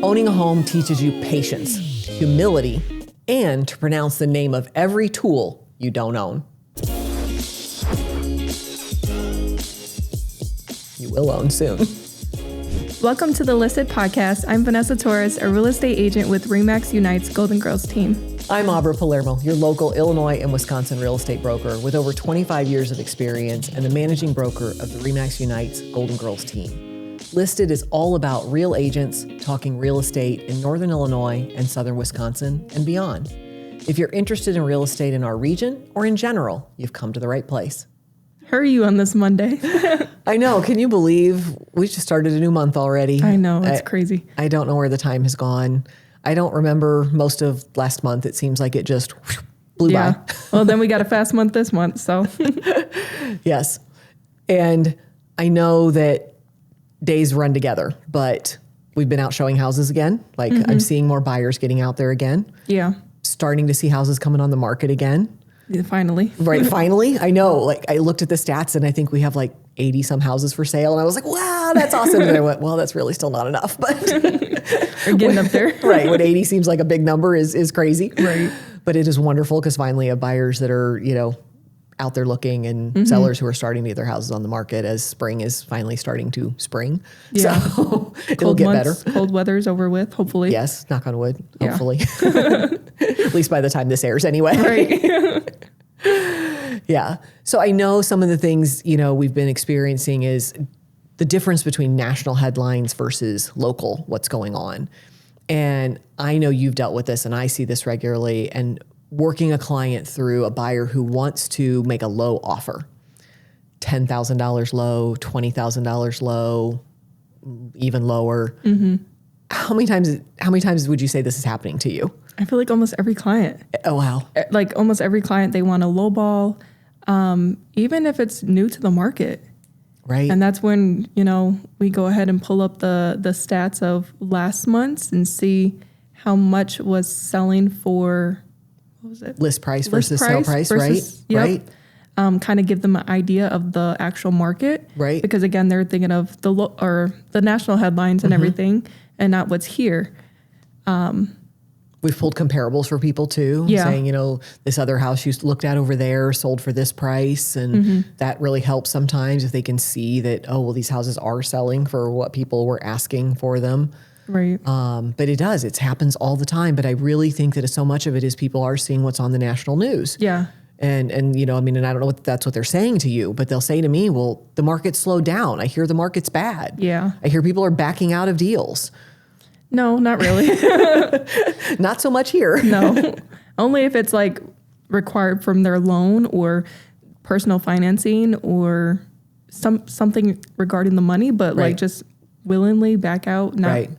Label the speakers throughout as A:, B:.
A: Owning a home teaches you patience, humility, and to pronounce the name of every tool you don't own. You will own soon.
B: Welcome to the Listed Podcast. I'm Vanessa Torres, a real estate agent with RE/MAX Unite's Golden Girls team.
A: I'm Aubra Palermo, your local Illinois and Wisconsin real estate broker with over 25 years of experience and the managing broker of the RE/MAX Unite's Golden Girls team. Listed is all about real agents talking real estate in Northern Illinois and Southern Wisconsin and beyond. If you're interested in real estate in our region or in general, you've come to the right place.
B: How are you on this Monday?
A: I know. Can you believe we just started a new month already?
B: I know. It's crazy.
A: I don't know where the time has gone. I don't remember most of last month. It seems like it just blew by.
B: Well, then we got a fast month this month, so.
A: Yes. And I know that days run together, but we've been out showing houses again. Like I'm seeing more buyers getting out there again.
B: Yeah.
A: Starting to see houses coming on the market again.
B: Yeah, finally.
A: Right. Finally. I know. Like I looked at the stats and I think we have like 80 some houses for sale. And I was like, wow, that's awesome. And I went, well, that's really still not enough, but
B: We're getting up there.
A: right. When 80 seems like a big number is crazy.
B: Right.
A: But it is wonderful because finally have buyers that are, out there looking and sellers who are starting to get their houses on the market as spring is finally starting to spring.
B: Yeah.
A: So it'll get better.
B: Cold weather's over with, hopefully.
A: Yes. Knock on wood.
B: Yeah.
A: Hopefully. At least by the time this airs anyway.
B: Right.
A: Yeah. So I know some of the things, we've been experiencing is the difference between national headlines versus local, what's going on. And I know you've dealt with this and I see this regularly, and working a client through a buyer who wants to make a low offer, $10,000 low, $20,000 low, even lower. Mm-hmm. How many times would you say this is happening to you?
B: I feel like almost every client.
A: Oh, wow.
B: Like almost every client, they want a low ball, even if it's new to the market.
A: Right.
B: And that's when, we go ahead and pull up the stats of last month's and see how much was selling for, what was it?
A: List price versus sale price, versus,
B: right?
A: Right.
B: Right. Kind of give them an idea of the actual market.
A: Right.
B: Because again, they're thinking of the national headlines and everything and not what's here.
A: We've pulled comparables for people too, saying, this other house you looked at over there sold for this price. And that really helps sometimes if they can see that, these houses are selling for what people were asking for them.
B: Right.
A: But it does. It happens all the time. But I really think that so much of it is people are seeing what's on the national news. Yeah. And and I don't know if that's what they're saying to you, but they'll say to me, well, the market's slowed down. I hear the market's bad.
B: Yeah.
A: I hear people are backing out of deals.
B: No, not really.
A: Not so much here.
B: No, only if it's like required from their loan or personal financing or something regarding the money, but like just willingly back out. Not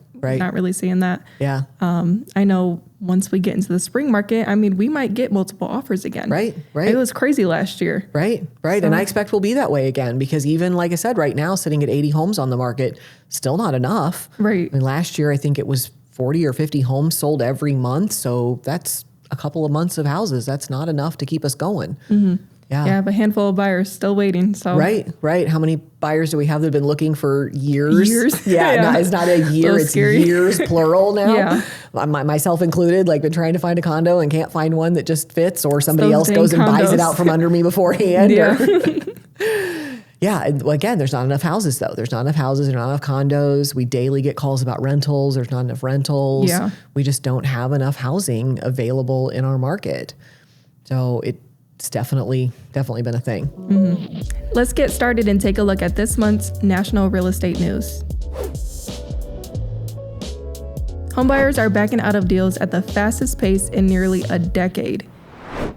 B: really seeing that.
A: Yeah.
B: I know once we get into the spring market, we might get multiple offers again. Right. It was crazy last year.
A: Right. So. And I expect we'll be that way again because even like I said, right now sitting at 80 homes on the market, still not enough. Right. Last year, I think it was 40 or 50 homes sold every month. So that's a couple of months of houses. That's not enough to keep us going. Mm-hmm. Yeah.
B: Yeah, I have a handful of buyers still waiting. So
A: Right. How many buyers do we have that have been looking for years?
B: Yeah.
A: It's not a year, it's
B: scary.
A: Years plural now.
B: Yeah.
A: Myself included, like been trying to find a condo and can't find one that just fits, or somebody else goes and buys it out from under me beforehand.
B: Yeah.
A: And again, there's not enough houses though. There's not enough houses, there's not enough condos. We daily get calls about rentals. There's not enough rentals. Yeah. We just don't have enough housing available in our market. So it's definitely been a thing.
B: Mm-hmm. Let's get started and take a look at this month's national real estate news. Homebuyers are backing out of deals at the fastest pace in nearly a decade.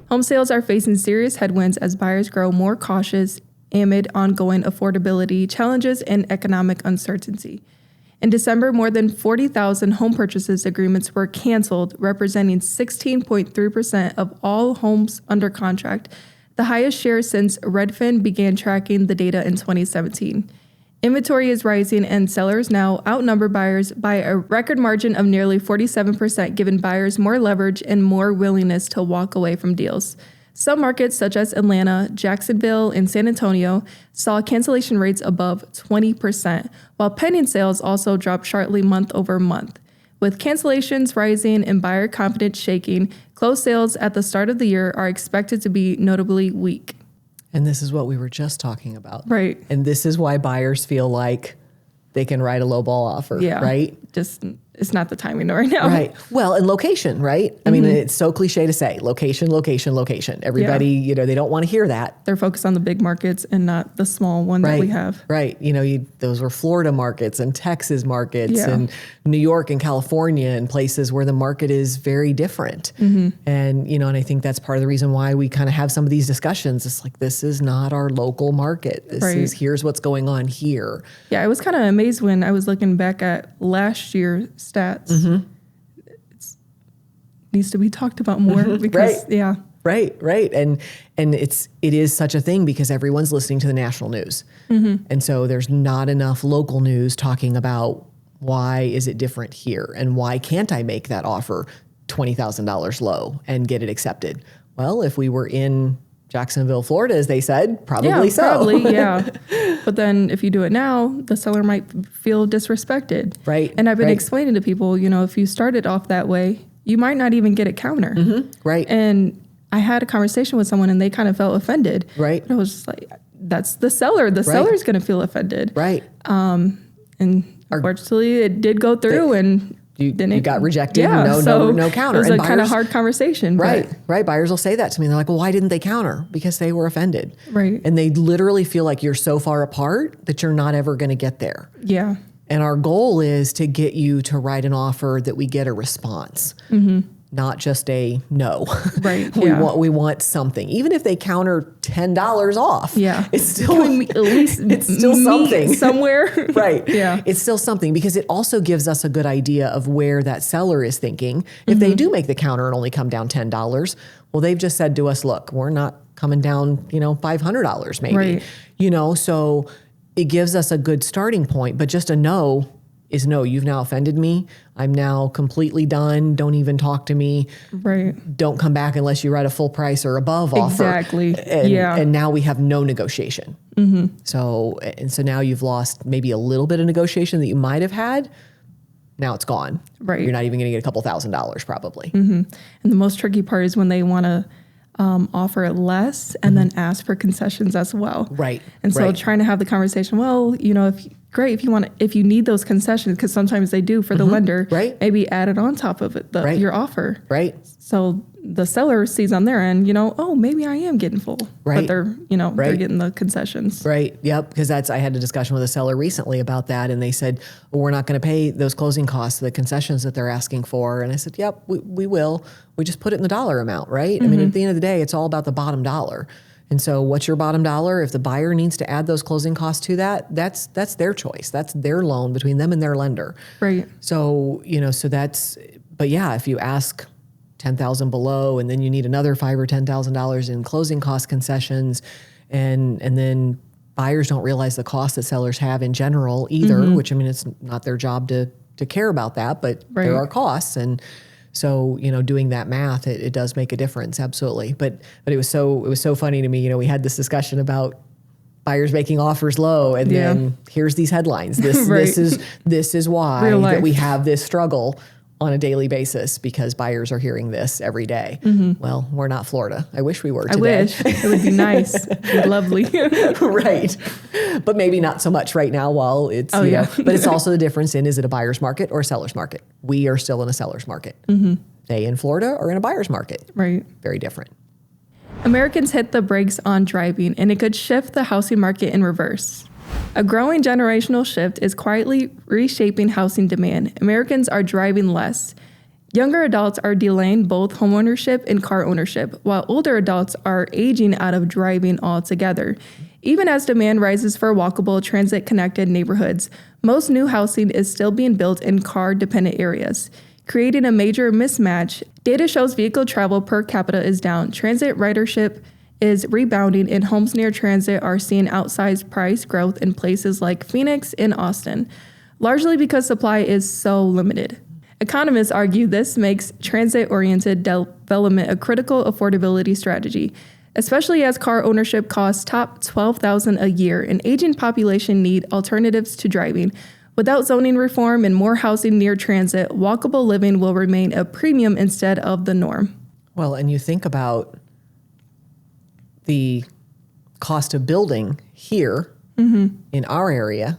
B: Home sales are facing serious headwinds as buyers grow more cautious amid ongoing affordability challenges and economic uncertainty. In December, more than 40,000 home purchases agreements were canceled, representing 16.3% of all homes under contract, the highest share since Redfin began tracking the data in 2017. Inventory is rising, and sellers now outnumber buyers by a record margin of nearly 47%, giving buyers more leverage and more willingness to walk away from deals. Some markets, such as Atlanta, Jacksonville, and San Antonio, saw cancellation rates above 20%, while pending sales also dropped sharply month over month. With cancellations rising and buyer confidence shaking, closed sales at the start of the year are expected to be notably weak.
A: And this is what we were just talking about.
B: Right.
A: And this is why buyers feel like they can write a low ball offer,
B: Yeah.
A: right?
B: Just, it's not the timing right now.
A: Right. Well, and location, right? I mean, it's so cliche to say location, location, location. Everybody, you know, they don't want to hear that.
B: They're focused on the big markets and not the small one that we have.
A: Right. You know, those were Florida markets and Texas markets and New York and California and places where the market is very different. And, you know, and I think that's part of the reason why we kind of have some of these discussions. It's like, this is not our local market. This is, here's what's going on here.
B: Yeah, I was kind of amazed when I was looking back at last year's stats. It needs to be talked about more because,
A: Right. And it is such a thing because everyone's listening to the national news. And so there's not enough local news talking about why is it different here and why can't I make that offer $20,000 low and get it accepted? Well, if we were in Jacksonville, Florida, as they said, probably so.
B: Probably, yeah. But then if you do it now, the seller might feel disrespected.
A: Right.
B: And I've been explaining to people, you know, if you started off that way, you might not even get a counter.
A: Right.
B: And I had a conversation with someone and they kind of felt offended.
A: Right.
B: And I was just like, that's the seller. The seller's going to feel offended.
A: Right.
B: And unfortunately, it did go through and
A: you got rejected.
B: Yeah,
A: No counter.
B: It was
A: and
B: a kind of hard conversation.
A: Right. Buyers will say that to me. They're like, well, why didn't they counter? Because they were offended.
B: Right.
A: And they literally feel like you're so far apart that you're not ever going to get there.
B: Yeah.
A: And our goal is to get you to write an offer that we get a response, not just a no.
B: Right.
A: we want something. Even if they counter $10 off.
B: Yeah.
A: It's still
B: at least
A: it's still something
B: somewhere.
A: Right.
B: Yeah.
A: It's still something because it also gives us a good idea of where that seller is thinking. If they do make the counter and only come down $10, well, they've just said to us, look, we're not coming down, $500 maybe.
B: Right.
A: So it gives us a good starting point, but just a no is no. You've now offended me. I'm now completely done. Don't even talk to me.
B: Right.
A: Don't come back unless you write a full price or above offer.
B: Exactly.
A: And now we have no negotiation. So now you've lost maybe a little bit of negotiation that you might have had. Now it's gone.
B: Right.
A: You're not even going to get a couple $1,000s probably.
B: And the most tricky part is when they want to offer less and then ask for concessions as well.
A: Right.
B: And so trying to have the conversation, well, if you need those concessions, because sometimes they do for the lender, maybe add it on top of it, your offer.
A: Right.
B: So the seller sees on their end, oh, maybe I am getting full, but they're getting the concessions.
A: Right. Yep. Because I had a discussion with a seller recently about that, and they said, well, we're not going to pay those closing costs, the concessions that they're asking for. And I said, yep, we will. We just put it in the dollar amount, right? I mean, at the end of the day, it's all about the bottom dollar. And so what's your bottom dollar? If the buyer needs to add those closing costs to that, that's their choice. That's their loan between them and their lender.
B: Right.
A: So, but yeah, if you ask $10,000 below and then you need another $5,000 or $10,000 in closing cost concessions, and then buyers don't realize the cost that sellers have in general either, which it's not their job to care about that, but there are costs. And so, doing that math, it does make a difference. Absolutely. But it was so funny to me. We had this discussion about buyers making offers low, and then here's these headlines. This is why that we have this struggle on a daily basis, because buyers are hearing this every day. Well, we're not Florida. I wish we were today.
B: I wish. It would be nice. It'd be lovely.
A: Right. But maybe not so much right now while it's, but it's also the difference in, is it a buyer's market or a seller's market? We are still in a seller's market. They in Florida are in a buyer's market.
B: Right.
A: Very different.
B: Americans hit the brakes on driving, and it could shift the housing market in reverse. A growing generational shift is quietly reshaping housing demand. Americans are driving less. Younger adults are delaying both homeownership and car ownership, while older adults are aging out of driving altogether. Even as demand rises for walkable, transit-connected neighborhoods, most new housing is still being built in car-dependent areas, creating a major mismatch. Data shows vehicle travel per capita is down. Transit ridership is rebounding, and homes near transit are seeing outsized price growth in places like Phoenix and Austin, largely because supply is so limited. Economists argue this makes transit-oriented development a critical affordability strategy, especially as car ownership costs top $12,000 a year, and aging population need alternatives to driving. Without zoning reform and more housing near transit, walkable living will remain a premium instead of the norm.
A: Well, and you think about the cost of building here in our area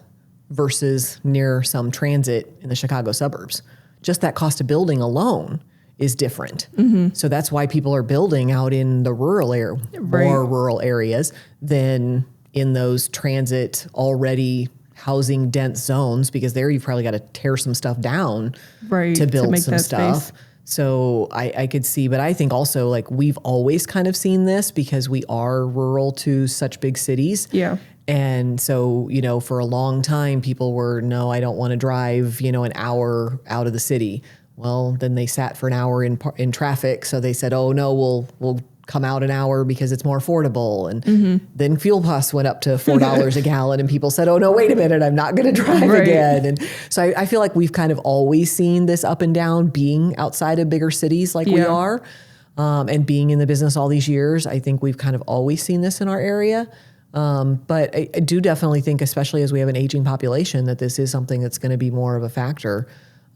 A: versus near some transit in the Chicago suburbs. Just that cost of building alone is different. So that's why people are building out in the rural area, more rural areas than in those transit already housing dense zones, because there you've probably got to tear some stuff down to build some stuff. Space. So I could see, but I think also like we've always kind of seen this because we are rural to such big cities.
B: Yeah.
A: And so, you know, for a long time, people were, no, I don't want to drive, you know, an hour out of the city. Well, then they sat for an hour in traffic. So they said, oh, no, we'll come out an hour because it's more affordable. And then fuel costs went up to $4 a gallon. And people said, oh, no, wait a minute, I'm not going to drive again. And so I feel like we've kind of always seen this up and down being outside of bigger cities like we are. And being in the business all these years, I think we've kind of always seen this in our area. But I do definitely think, especially as we have an aging population, that this is something that's going to be more of a factor.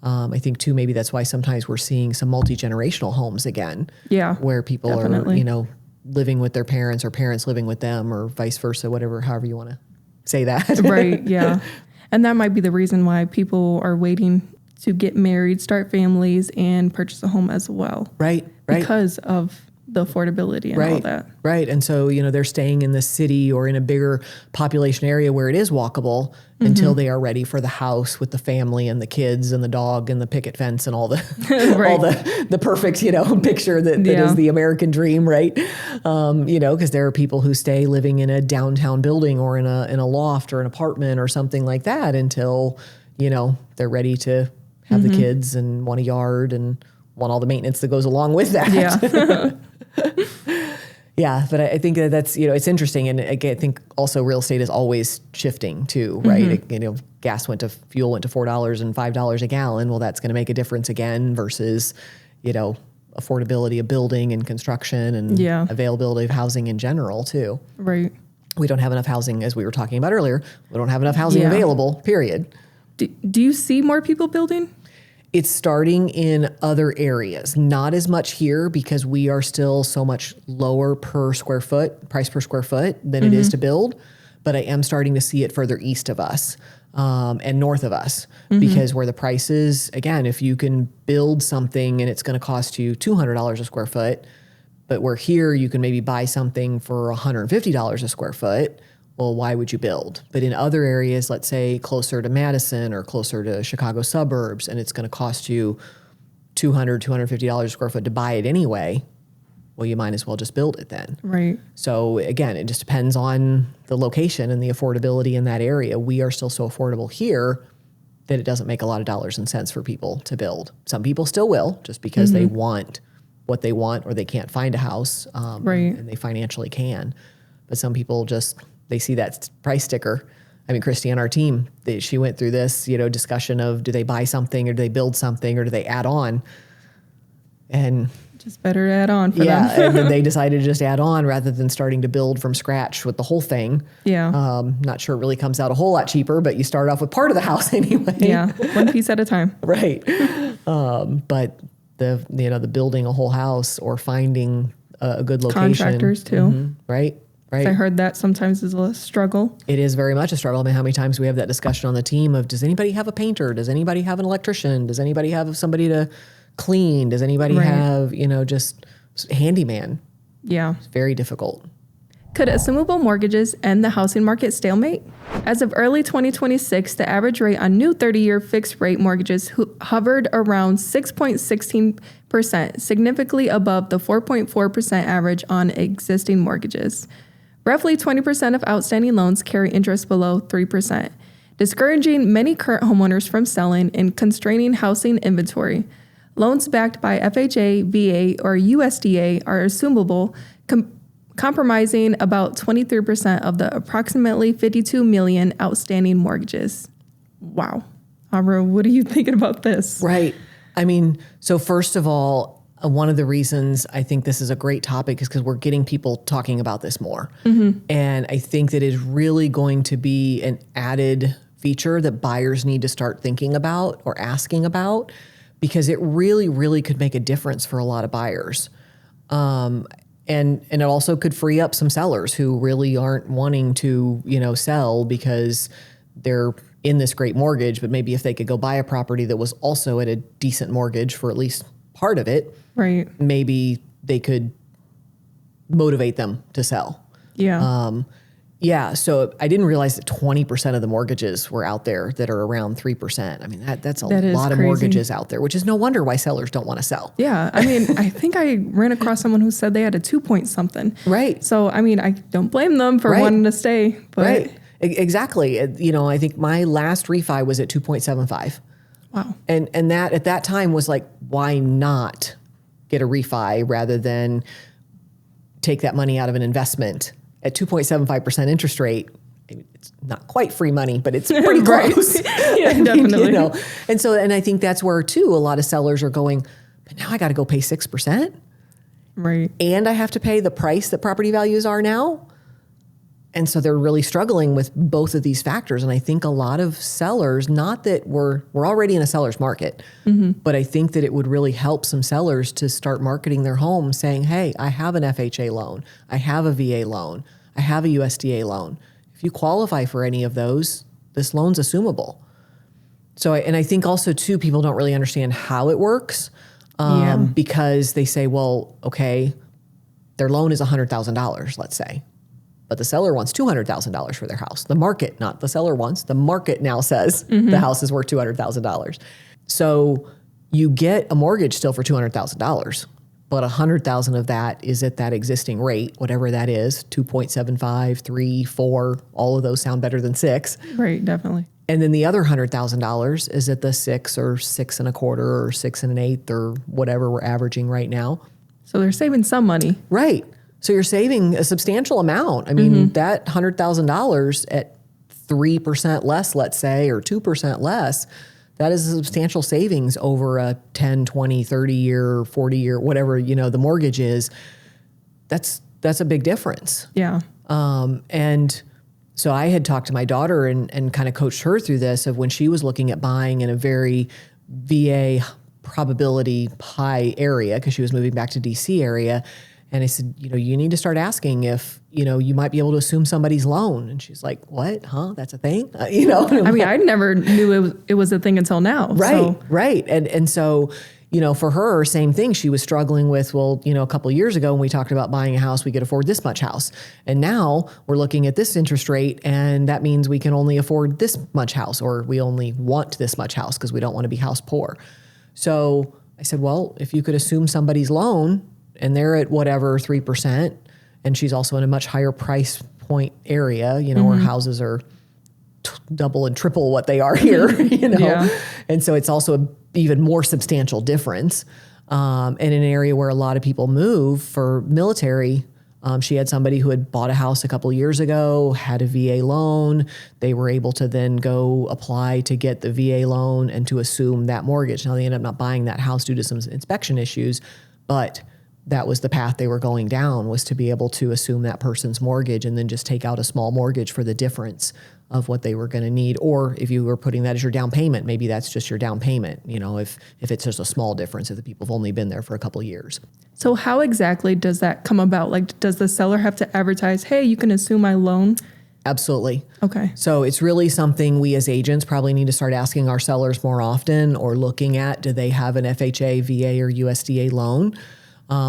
A: I think too, maybe that's why sometimes we're seeing some multi-generational homes again. Yeah, where people are, you know, living with their parents or parents living with them or vice versa, whatever, however you want to say that.
B: Right. Yeah. And that might be the reason why people are waiting to get married, start families, and purchase a home as well.
A: Right.
B: Because of the affordability and all that.
A: Right. And so, you know, they're staying in the city or in a bigger population area where it is walkable until they are ready for the house with the family and the kids and the dog and the picket fence and all the all the perfect, you know, picture that is the American dream, right? You know, because there are people who stay living in a downtown building or in a loft or an apartment or something like that until, you know, they're ready to have the kids and want a yard and want all the maintenance that goes along with that.
B: Yeah.
A: Yeah, but I think that's, you know, it's interesting. And I think also real estate is always shifting too, right? You know, fuel went to $4 and $5 a gallon. Well, that's going to make a difference again versus, you know, affordability of building and construction and availability of housing in general too.
B: Right.
A: We don't have enough housing, as we were talking about earlier. We don't have enough housing available, period.
B: Do you see more people building?
A: It's starting in other areas, not as much here because we are still so much lower price per square foot than it is to build. But I am starting to see it further east of us and north of us because where the price is, again, if you can build something and it's going to cost you $200 a square foot, but where here you can maybe buy something for $150 a square foot, well, why would you build? But in other areas, let's say closer to Madison or closer to Chicago suburbs, and it's going to cost you $200, $250 a square foot to buy it anyway, well, you might as well just build it then.
B: Right.
A: So again, it just depends on the location and the affordability in that area. We are still so affordable here that it doesn't make a lot of dollars and cents for people to build. Some people still will, just because they want what they want or they can't find a house and they financially can. But some people just... they see that price sticker. I mean, Christy on our team, she went through this, you know, discussion of do they buy something or do they build something or do they add on? And
B: just better to add on for them.
A: And then they decided to just add on rather than starting to build from scratch with the whole thing. Yeah. Not sure it really comes out a whole lot cheaper, but you start off with part of the house anyway.
B: Yeah, one piece at a time.
A: Right. But the building a whole house or finding a good location.
B: Contractors too.
A: Right. Right.
B: I heard that sometimes is a struggle.
A: It is very much a struggle. I mean, how many times we have that discussion on the team of, does anybody have a painter? Does anybody have an electrician? Does anybody have somebody to clean? Does anybody have, you know, just handyman? Yeah. It's very difficult.
B: Could assumable mortgages end the housing market stalemate? As of early 2026, the average rate on new 30-year fixed rate mortgages hovered around 6.16%, significantly above the 4.4% average on existing mortgages. Roughly 20% of outstanding loans carry interest below 3%, discouraging many current homeowners from selling and constraining housing inventory. Loans backed by FHA, VA, or USDA are assumable, compromising about 23% of the approximately 52 million outstanding mortgages. Wow. Aubra, what are you thinking about this?
A: Right. I mean, so first of all, one of the reasons I think this is a great topic is because we're getting people talking about this more. And I think that is really going to be an added feature that buyers need to start thinking about or asking about, because it really, really could make a difference for a lot of buyers. And it also could free up some sellers who really aren't wanting to, sell because they're in this great mortgage, but maybe if they could go buy a property that was also at a decent mortgage for at least part of it,
B: right,
A: maybe they could motivate them to sell.
B: Yeah.
A: So I didn't realize that 20% of the mortgages were out there that are around 3%. I mean, that's a lot of mortgages out there, which is no wonder why sellers don't want to sell.
B: Yeah. I mean, I think I ran across someone who said they had a 2 point something.
A: Right.
B: So, I mean, I don't blame them for wanting to stay. But
A: right. Exactly. I think my last refi was at 2.75.
B: Wow.
A: And that at that time was like, why not get a refi rather than take that money out of an investment at 2.75% interest rate? It's not quite free money, but it's pretty close.
B: Yeah, definitely.
A: And I think that's where too, a lot of sellers are going, but now I got to go pay 6%.
B: Right.
A: And I have to pay the price that property values are now. And so they're really struggling with both of these factors. And I think a lot of sellers, not that we're already in a seller's market, but I think that it would really help some sellers to start marketing their home saying, hey, I have an FHA loan, I have a VA loan, I have a USDA loan. If you qualify for any of those, this loan's assumable. So, and I think also too, people don't really understand how it works because they say, well, okay, their loan is $100,000, let's say. But the seller wants $200,000 for their house. The market, not the seller wants, the market now says the house is worth $200,000. So you get a mortgage still for $200,000, but $100,000 of that is at that existing rate, whatever that is, 2.75, 3, 4, all of those sound better than 6.
B: Right, definitely.
A: And then the other $100,000 is at the 6 or 6 1/4 or 6 1/8 or whatever we're averaging right now.
B: So they're saving some money.
A: Right. So you're saving a substantial amount. I mean, that $100,000 at 3% less, let's say, or 2% less, that is a substantial savings over a 10, 20, 30 year, 40 year, whatever, the mortgage is. That's a big difference.
B: Yeah.
A: And so I had talked to my daughter and kind of coached her through this of when she was looking at buying in a very VA probability high area because she was moving back to DC area. And I said, you need to start asking if, you might be able to assume somebody's loan. And she's like, what? Huh? That's a thing?
B: I mean, I never knew it was a thing until now.
A: Right,
B: so.
A: Right. And so, for her, same thing. She was struggling with, a couple of years ago when we talked about buying a house, we could afford this much house. And now we're looking at this interest rate, and that means we can only afford this much house, or we only want this much house because we don't want to be house poor. So I said, well, if you could assume somebody's loan, and they're at whatever 3%, and she's also in a much higher price point area, where houses are double and triple what they are here,
B: Yeah.
A: And so it's also an even more substantial difference. In an area where a lot of people move for military, she had somebody who had bought a house a couple of years ago, had a VA loan. They were able to then go apply to get the VA loan and to assume that mortgage. Now they ended up not buying that house due to some inspection issues, but that was the path they were going down, was to be able to assume that person's mortgage and then just take out a small mortgage for the difference of what they were going to need. Or if you were putting that as your down payment, maybe that's just your down payment, if it's just a small difference, if the people have only been there for a couple of years.
B: So how exactly does that come about? Like, does the seller have to advertise, hey, you can assume my loan?
A: Absolutely.
B: Okay.
A: So it's really something we as agents probably need to start asking our sellers more often, or looking at, do they have an FHA, VA, or USDA loan?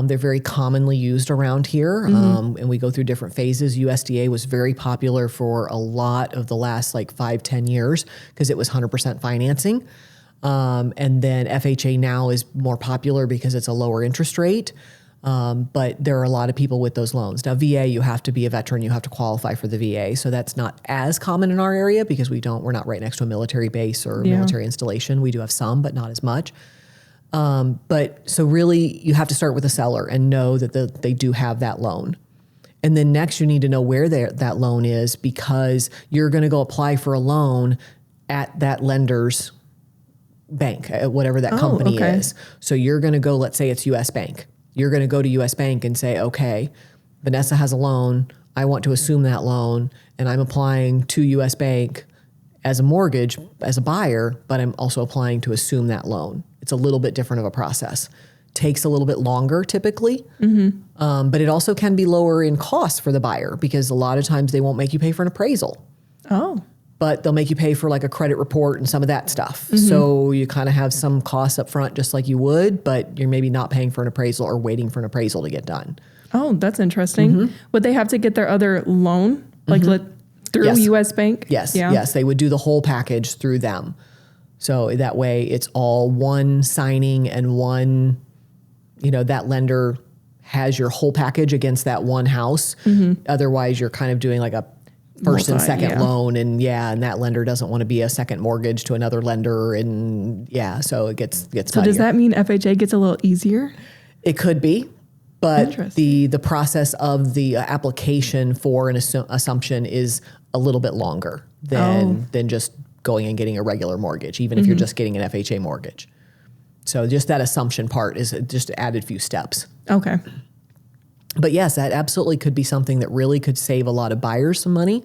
A: They're very commonly used around here, and we go through different phases. USDA was very popular for a lot of the last 5-10 years because it was 100% financing. And then FHA now is more popular because it's a lower interest rate. But there are a lot of people with those loans. Now, VA, you have to be a veteran, you have to qualify for the VA. So that's not as common in our area because we're not right next to a military base or military installation. We do have some, but not as much. But so really you have to start with a seller and know that they do have that loan. And then next you need to know where that loan is, because you're going to go apply for a loan at that lender's bank, whatever that company is. So you're going to go, let's say it's US Bank. You're going to go to US Bank and say, okay, Vanessa has a loan. I want to assume that loan, and I'm applying to US Bank, as a mortgage, as a buyer, but I'm also applying to assume that loan. It's a little bit different of a process. Takes a little bit longer typically, but it also can be lower in cost for the buyer because a lot of times they won't make you pay for an appraisal.
B: Oh.
A: But they'll make you pay for like a credit report and some of that stuff. So you kind of have some costs up front just like you would, but you're maybe not paying for an appraisal or waiting for an appraisal to get done.
B: Oh, that's interesting. Would they have to get their other loan, like through
A: Yes.
B: US Bank?
A: Yes,
B: Yeah.
A: yes, they would do the whole package through them. So that way it's all one signing and one, that lender has your whole package against that one house. Otherwise you're kind of doing like a first and second loan and that lender doesn't want to be a second mortgage to another lender and so it gets
B: So
A: muddier.
B: does that mean FHA gets a little easier?
A: It could be, but
B: Interesting.
A: the process of the application for an assumption is a little bit longer than just going and getting a regular mortgage, even if you're just getting an FHA mortgage. So just that assumption part is just added few steps.
B: Okay.
A: But yes, that absolutely could be something that really could save a lot of buyers some money.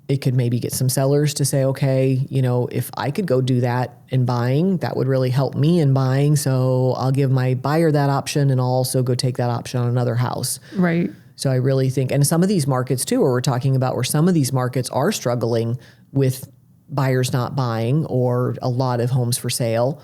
A: It could maybe get some sellers to say, okay, if I could go do that in buying, that would really help me in buying. So I'll give my buyer that option and I'll also go take that option on another house.
B: Right.
A: So I really think, and some of these markets too, where we're talking about where some of these markets are struggling with buyers not buying or a lot of homes for sale,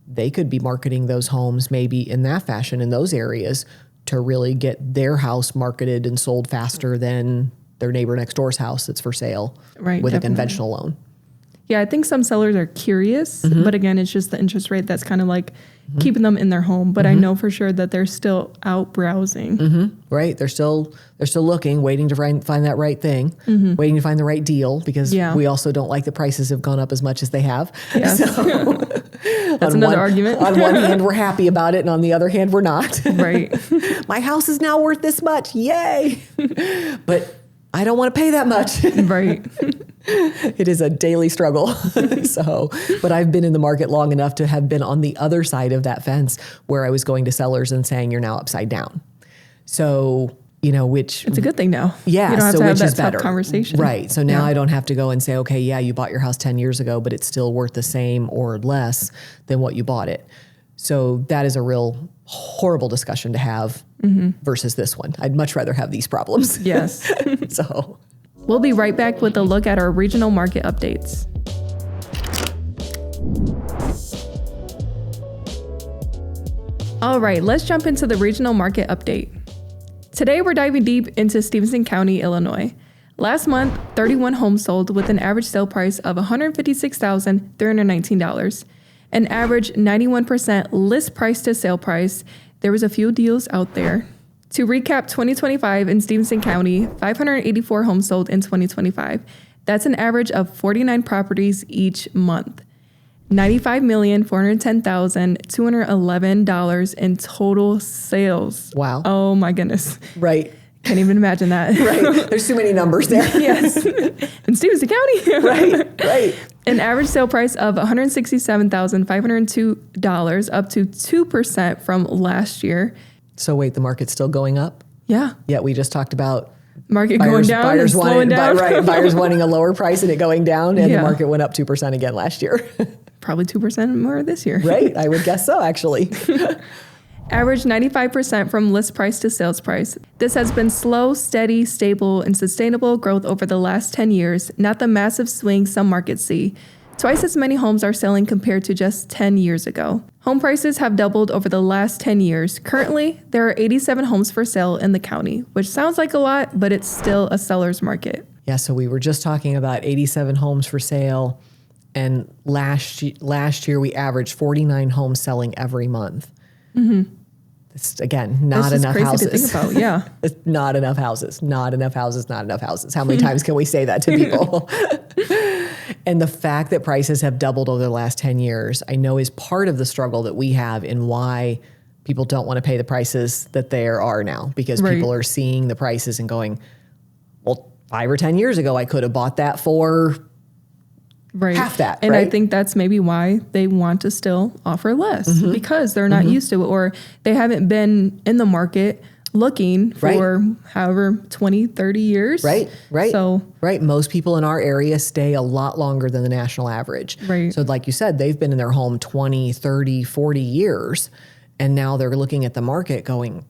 A: they could be marketing those homes maybe in that fashion in those areas to really get their house marketed and sold faster than their neighbor next door's house that's for sale with a conventional loan.
B: Yeah, I think some sellers are curious, but again, it's just the interest rate that's kind of like keeping them in their home. But I know for sure that they're still out browsing.
A: Right. They're still looking, waiting to find that right thing, waiting to find the right deal because we also don't like the prices have gone up as much as they have.
B: Yes.
A: So
B: That's another argument.
A: On one hand, we're happy about it. And on the other hand, we're not.
B: Right.
A: My house is now worth this much. Yay. But I don't want to pay that much.
B: Right.
A: It is a daily struggle. But I've been in the market long enough to have been on the other side of that fence where I was going to sellers and saying, you're now upside down. So, which
B: It's a good thing now.
A: yeah,
B: You don't have
A: so
B: to have
A: which
B: that
A: is better.
B: tough conversation.
A: Right. So now I don't have to go and say, okay, yeah, you bought your house 10 years ago, but it's still worth the same or less than what you bought it. So that is a real horrible discussion to have versus this one. I'd much rather have these problems.
B: Yes.
A: So
B: We'll be right back with a look at our regional market updates. All right, let's jump into the regional market update. Today, we're diving deep into Stephenson County, Illinois. Last month, 31 homes sold with an average sale price of $156,319. An average 91% list price to sale price. There was a few deals out there. To recap 2025 in Stephenson County, 584 homes sold in 2025. That's an average of 49 properties each month. $95,410,211 in total sales.
A: wow.
B: Oh my goodness.
A: Right.
B: Can't even imagine that.
A: Right. There's too many numbers there.
B: Yes. In Stephenson County.
A: Right.
B: An average sale price of $167,502, up to 2% from last year.
A: So wait, the market's still going up?
B: Yeah.
A: Yeah, we just talked about
B: Market going down and slowing down.
A: Buyers wanting a lower price and it going down, and the market went up 2% again last year.
B: Probably 2% more this year.
A: Right, I would guess so, actually.
B: Average 95% from list price to sales price. This has been slow, steady, stable, and sustainable growth over the last 10 years, not the massive swings some markets see. Twice as many homes are selling compared to just 10 years ago. Home prices have doubled over the last 10 years. Currently, there are 87 homes for sale in the county, which sounds like a lot, but it's still a seller's market.
A: Yeah, so we were just talking about 87 homes for sale, and last year we averaged 49 homes selling every month. It's, again, not enough houses.
B: Crazy to think about, yeah.
A: It's not enough houses, not enough houses, not enough houses. How many times can we say that to people? And the fact that prices have doubled over the last 10 years, I know is part of the struggle that we have in why people don't want to pay the prices that there are now, because people are seeing the prices and going, well, 5 or 10 years ago, I could have bought that for half that.
B: And I think that's maybe why they want to still offer less, because they're not used to it, or they haven't been in the market looking for however 20, 30 years.
A: Right.
B: So
A: most people in our area stay a lot longer than the national average.
B: Right.
A: So like you said, they've been in their home 20, 30, 40 years, and now they're looking at the market going,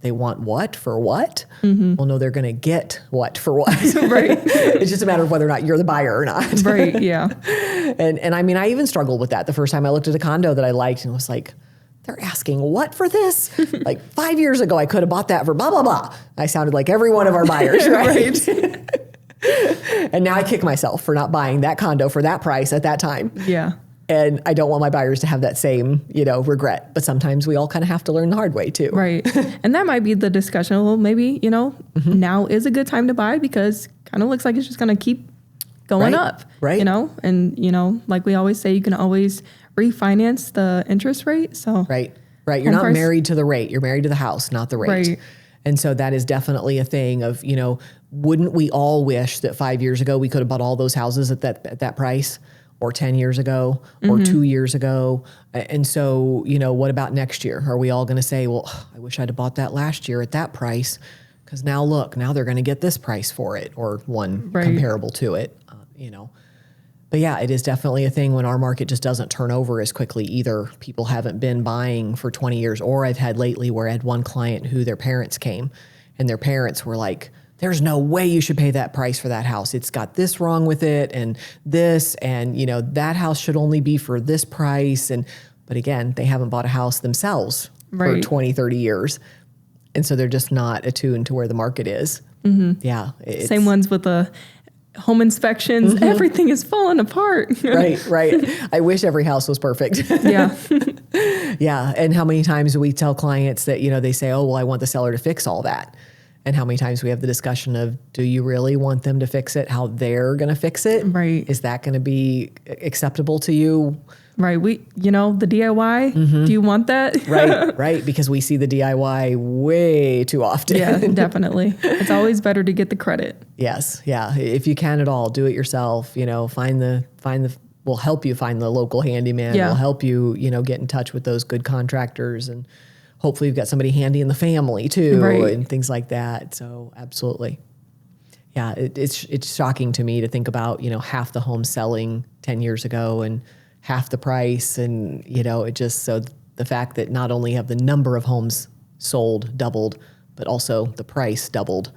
A: they want what for what? Well, no, they're going to get what for what.
B: Right.
A: It's just a matter of whether or not you're the buyer or not.
B: Right. Yeah.
A: And I mean, I even struggled with that the first time I looked at a condo that I liked and was like, they're asking what for this? Like 5 years ago, I could have bought that for blah, blah, blah. I sounded like every one of our buyers, right? And now I kick myself for not buying that condo for that price at that time.
B: Yeah.
A: And I don't want my buyers to have that same, regret. But sometimes we all kind of have to learn the hard way too.
B: Right. And that might be the discussion. Well, maybe, now is a good time to buy because kind of looks like it's just going to keep going up.
A: Right.
B: And, like we always say, you can always refinance the interest rate. So
A: Right. You're not married to the rate. You're married to the house, not the rate.
B: Right.
A: And so that is definitely a thing of, wouldn't we all wish that 5 years ago we could have bought all those houses at that price, or 10 years ago, or 2 years ago? And so, what about next year? Are we all going to say, well, I wish I'd have bought that last year at that price, because now look, now they're going to get this price for it, or one comparable to it, But yeah, it is definitely a thing when our market just doesn't turn over as quickly either. People haven't been buying for 20 years. Or I've had lately where I had one client who their parents came and their parents were like, there's no way you should pay that price for that house. It's got this wrong with it and this, and that house should only be for this price. But again, they haven't bought a house themselves for 20, 30 years. And so they're just not attuned to where the market is. Yeah.
B: Same ones with the home inspections, everything is falling apart.
A: Right. I wish every house was perfect.
B: Yeah.
A: Yeah. And how many times do we tell clients that, they say, oh, well, I want the seller to fix all that. And how many times we have the discussion of, do you really want them to fix it? How they're going to fix it?
B: Right.
A: Is that going to be acceptable to you?
B: Right. The DIY, do you want that?
A: Right. Because we see the DIY way too often.
B: Yeah, definitely. It's always better to get the credit.
A: Yes. Yeah. If you can at all, do it yourself. We'll help you find the local handyman.
B: Yeah.
A: We'll help you, get in touch with those good contractors, and hopefully you've got somebody handy in the family too, and things like that. So absolutely. Yeah. It's shocking to me to think about, half the homes selling 10 years ago and half the price. And, so the fact that not only have the number of homes sold doubled, but also the price doubled.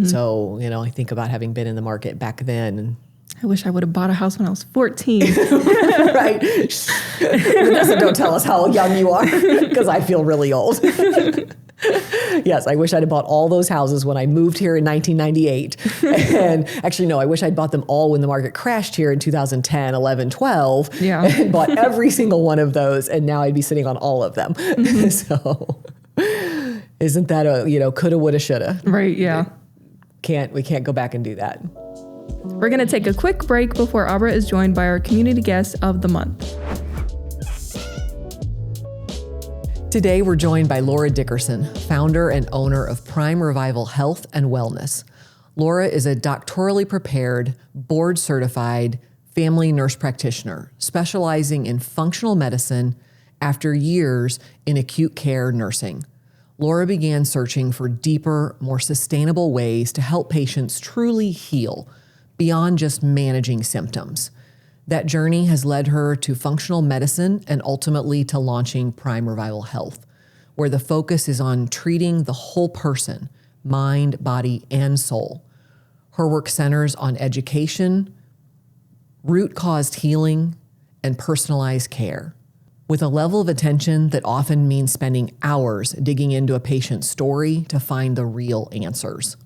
A: So, I think about having been in the market back then. And
B: I wish I would have bought a house when I was 14.
A: Right. Vanessa, don't tell us how young you are, because I feel really old. Yes, I wish I'd have bought all those houses when I moved here in 1998. And actually, no, I wish I'd bought them all when the market crashed here in 2010, 11, 12.
B: Yeah.
A: And bought every single one of those, and now I'd be sitting on all of them. So isn't that a, coulda, woulda, shoulda?
B: Right, yeah.
A: We can't go back and do that.
B: We're going to take a quick break before Aubra is joined by our community guest of the month.
A: Today, we're joined by Laura Dickerson, founder and owner of Prime Revival Health and Wellness. Laura is a doctorally prepared, board-certified family nurse practitioner specializing in functional medicine after years in acute care nursing. Laura began searching for deeper, more sustainable ways to help patients truly heal beyond just managing symptoms. That journey has led her to functional medicine and ultimately to launching Prime Revival Health, where the focus is on treating the whole person, mind, body, and soul. Her work centers on education, root-caused healing, and personalized care, with a level of attention that often means spending hours digging into a patient's story to find the real answers.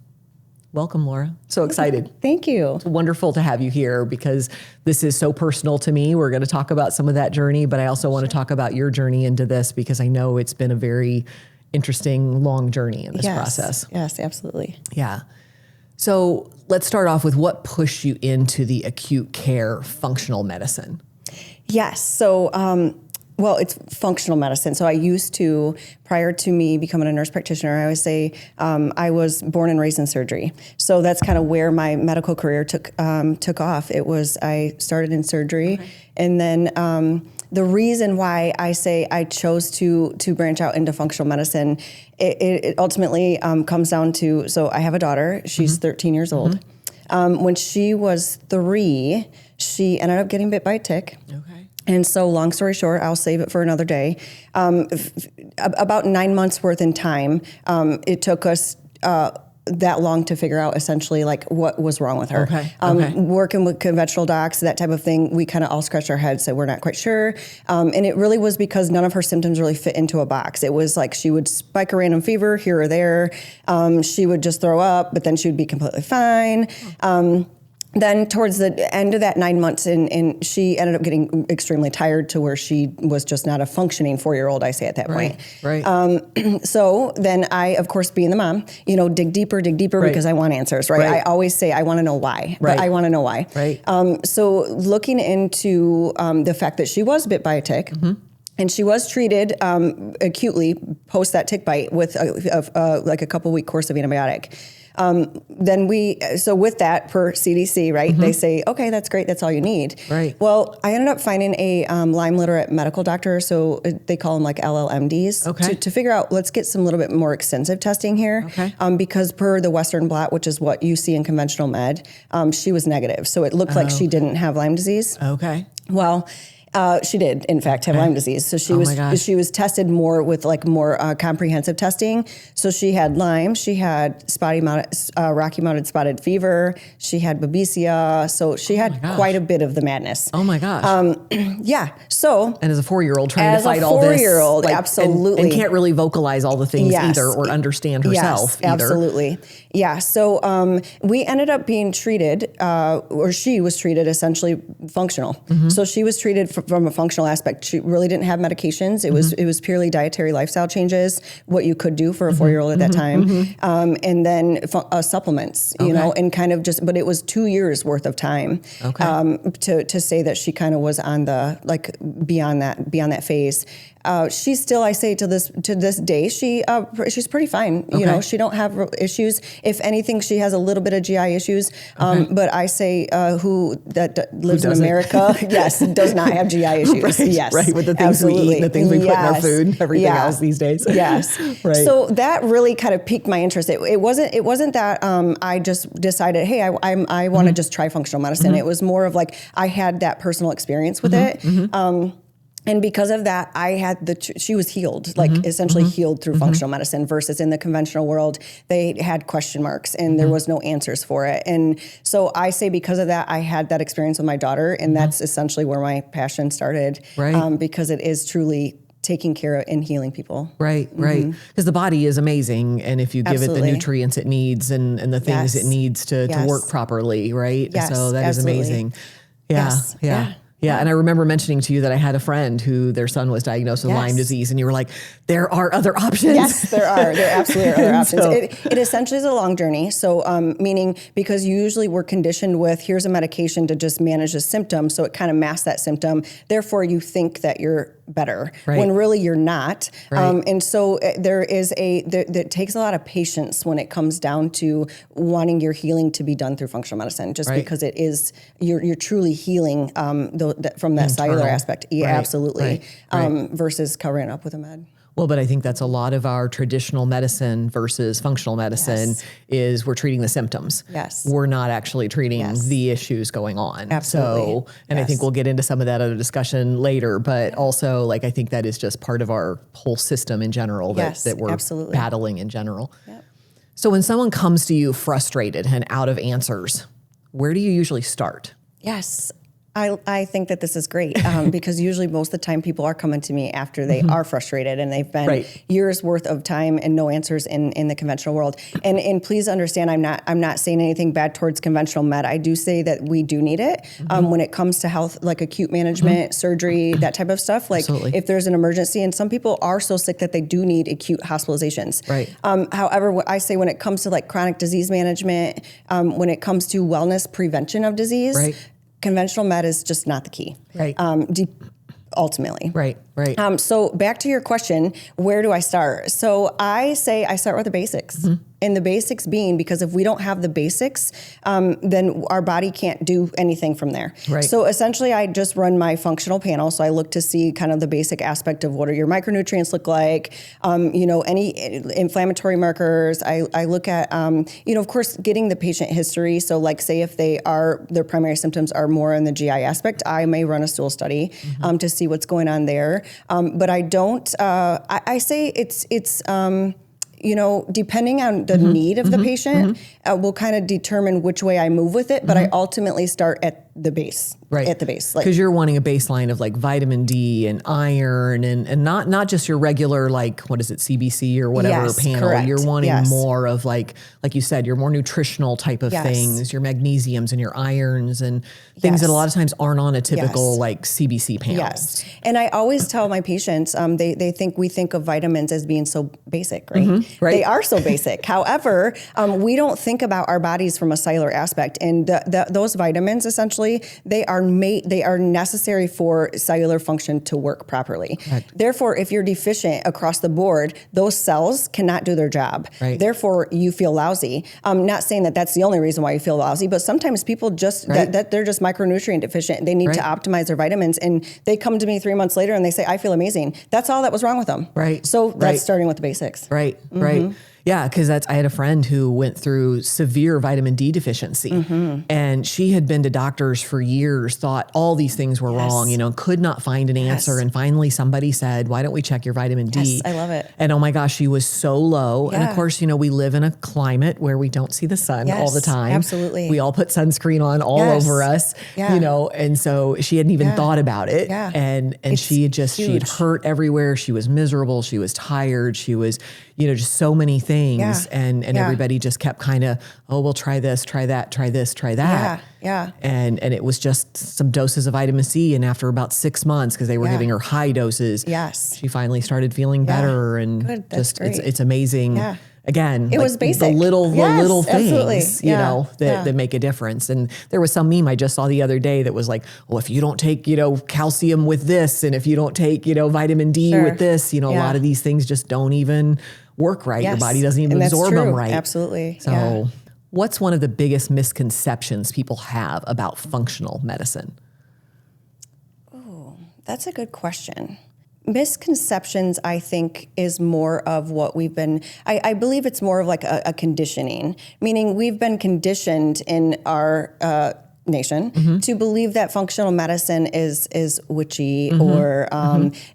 A: Welcome, Laura. So excited.
C: Thank you.
A: It's wonderful to have you here because this is so personal to me. We're going to talk about some of that journey, but I also want to talk about your journey into this because I know it's been a very interesting, long journey in this process.
C: Yes, absolutely.
A: Yeah. So let's start off with what pushed you into the acute care functional medicine.
C: Yes. So, it's functional medicine. So I used to, prior to me becoming a nurse practitioner, I always say I was born and raised in surgery. So that's kind of where my medical career took off. I started in surgery, and then The reason why I say I chose to branch out into functional medicine, it ultimately comes down to, so I have a daughter. She's 13 years old. When she was 3, she ended up getting bit by a tick.
A: Okay.
C: And so long story short, I'll save it for another day. About 9 months worth in time, it took us that long to figure out essentially like what was wrong with her.
A: Okay.
C: Working with conventional docs, that type of thing, we kind of all scratched our heads, said we're not quite sure. And it really was because none of her symptoms really fit into a box. It was like she would spike a random fever here or there. She would just throw up, but then she would be completely fine. Then towards the end of that 9 months, and she ended up getting extremely tired to where she was just not a functioning 4-year-old, I say at that point.
A: Right.
C: So then I, of course, being the mom, dig deeper because I want answers, right? I always say I want to know why, but I want to know why.
A: Right.
C: So looking into the fact that she was bit by a tick, and she was treated acutely post that tick bite with like a couple week course of antibiotic. Then so with that per CDC, right, they say, okay, that's great. That's all you need.
A: Right.
C: Well, I ended up finding a Lyme literate medical doctor. So they call them like LLMDs.
A: Okay.
C: To figure out, let's get some little bit more extensive testing here.
A: Okay.
C: Because per the Western blot, which is what you see in conventional med, she was negative. So it looked like she didn't have Lyme disease.
A: Okay.
C: Well, she did, in fact, have Lyme disease. So she was tested more with like more comprehensive testing. So she had Lyme, she had Rocky Mountain spotted fever, she had Babesia. So she had quite a bit of the madness.
A: Oh my gosh.
C: Yeah. So
A: and as a 4-year-old trying to fight all this,
C: as a 4-year-old, absolutely,
A: and can't really vocalize all the things either, or understand herself either.
C: Absolutely. Yeah. So we ended up being treated, or she was treated essentially functional. So she was treated from a functional aspect. She really didn't have medications. It was purely dietary lifestyle changes, what you could do for a 4-year-old at that time, and then supplements, you know, and kind of just. But it was 2 years worth of time to say that she kind of was on the beyond that phase. She's still, I say to this day, she's pretty fine. You know, she don't have issues. If anything, she has a little bit of GI issues. But I say who lives in America, yes, does not have GI issues. Yes,
A: right. With the things we eat and the things we put in our food, everything else these days.
C: Yes.
A: Right.
C: So that really kind of piqued my interest. It wasn't that I just decided, hey, I want to just try functional medicine. It was more of like I had that personal experience with it. And because of that, I had she was healed, essentially healed through functional medicine versus in the conventional world, they had question marks and there was no answers for it. And so I say because of that, I had that experience with my daughter, and that's essentially where my passion started, because it is truly taking care of and healing people.
A: Right. Because the body is amazing. And if you give it the nutrients it needs and the things it needs to work properly, right?
C: Yes,
A: so that is amazing. Yeah. And I remember mentioning to you that I had a friend who their son was diagnosed with Lyme disease, and you were like, there are other options.
C: Yes, there are. There absolutely are other options. It essentially is a long journey. So meaning because usually we're conditioned with, here's a medication to just manage the symptom. So it kind of masks that symptom. Therefore, you think that you're better when really you're not. And so there takes a lot of patience when it comes down to wanting your healing to be done through functional medicine, just because it is, you're truly healing from that cellular aspect. Yeah, absolutely. Versus covering it up with a med.
A: Well, but I think that's a lot of our traditional medicine versus functional medicine is we're treating the symptoms.
C: Yes.
A: We're not actually treating the issues going on.
C: Absolutely.
A: So, and I think we'll get into some of that other discussion later, but also I think that is just part of our whole system in general that we're battling in general. Yep. So when someone comes to you frustrated and out of answers, where do you usually start?
C: Yes. I think that this is great because usually most of the time people are coming to me after they are frustrated and they've been years worth of time and no answers in the conventional world. And please understand, I'm not saying anything bad towards conventional med. I do say that we do need it when it comes to health, like acute management, surgery, that type of stuff. Like if there's an emergency, and some people are so sick that they do need acute hospitalizations. Right. However, what I say when it comes to like chronic disease management, when it comes to wellness prevention of disease. Conventional med is just not the key. Right. Ultimately.
A: Right.
C: So back to your question, where do I start? So I say I start with the basics. And the basics being, because if we don't have the basics, then our body can't do anything from there.
A: Right.
C: So essentially I just run my functional panel. So I look to see kind of the basic aspect of what are your micronutrients look like, any inflammatory markers. I look at, of course, getting the patient history. So like say if their primary symptoms are more in the GI aspect, I may run a stool study to see what's going on there. But I don't, I say it's depending on the need of the patient, will kind of determine which way I move with it. But I ultimately start at the base.
A: Right.
C: At the base.
A: Because you're wanting a baseline of like vitamin D and iron and not just your regular, like, what is it, CBC or whatever panel.
C: Correct.
A: You're wanting more of like you said, your more nutritional type of things, your magnesiums and your irons and things that a lot of times aren't on a typical like CBC panel.
C: Yes. And I always tell my patients, we think of vitamins as being so basic, right?
A: Right.
C: They are so basic. However, we don't think about our bodies from a cellular aspect. And those vitamins, essentially, they are necessary for cellular function to work properly. Correct. Therefore, if you're deficient across the board, those cells cannot do their job. Right. Therefore, you feel lousy. I'm not saying that that's the only reason why you feel lousy, but sometimes people just, that they're just micronutrient deficient. They need to optimize their vitamins, and they come to me 3 months later and they say, I feel amazing. That's all that was wrong with them.
A: Right.
C: So that's starting with the basics.
A: Right. Right. Yeah, because I had a friend who went through severe vitamin D deficiency, and she had been to doctors for years, thought all these things were wrong, could not find an answer. And finally somebody said, why don't we check your vitamin D?
C: Yes, I love it.
A: And oh my gosh, she was so low. Yeah. And of course, we live in a climate where we don't see the sun all the time.
C: Absolutely.
A: We all put sunscreen on all over us, and so she hadn't even thought about it. Yeah. And she had hurt everywhere. She was miserable. She was tired. She was, just so many things. And everybody just kept kind of, we'll try this, try that, try this, try that.
C: Yeah.
A: And it was just some doses of vitamin C. And after about 6 months, because they were giving her high doses, she finally started feeling better. And it's amazing. Yeah. Again,
C: it was basic.
A: The little things, that make a difference. And there was some meme I just saw the other day that was like, well, if you don't take, calcium with this, and if you don't take, vitamin D with this, a lot of these things just don't even work right. Your body doesn't even absorb them right.
C: Absolutely.
A: So what's one of the biggest misconceptions people have about functional medicine?
C: Oh, that's a good question. Misconceptions, I think, is more of what we've been, I believe it's more of like a conditioning, meaning we've been conditioned in our nation to believe that functional medicine is witchy or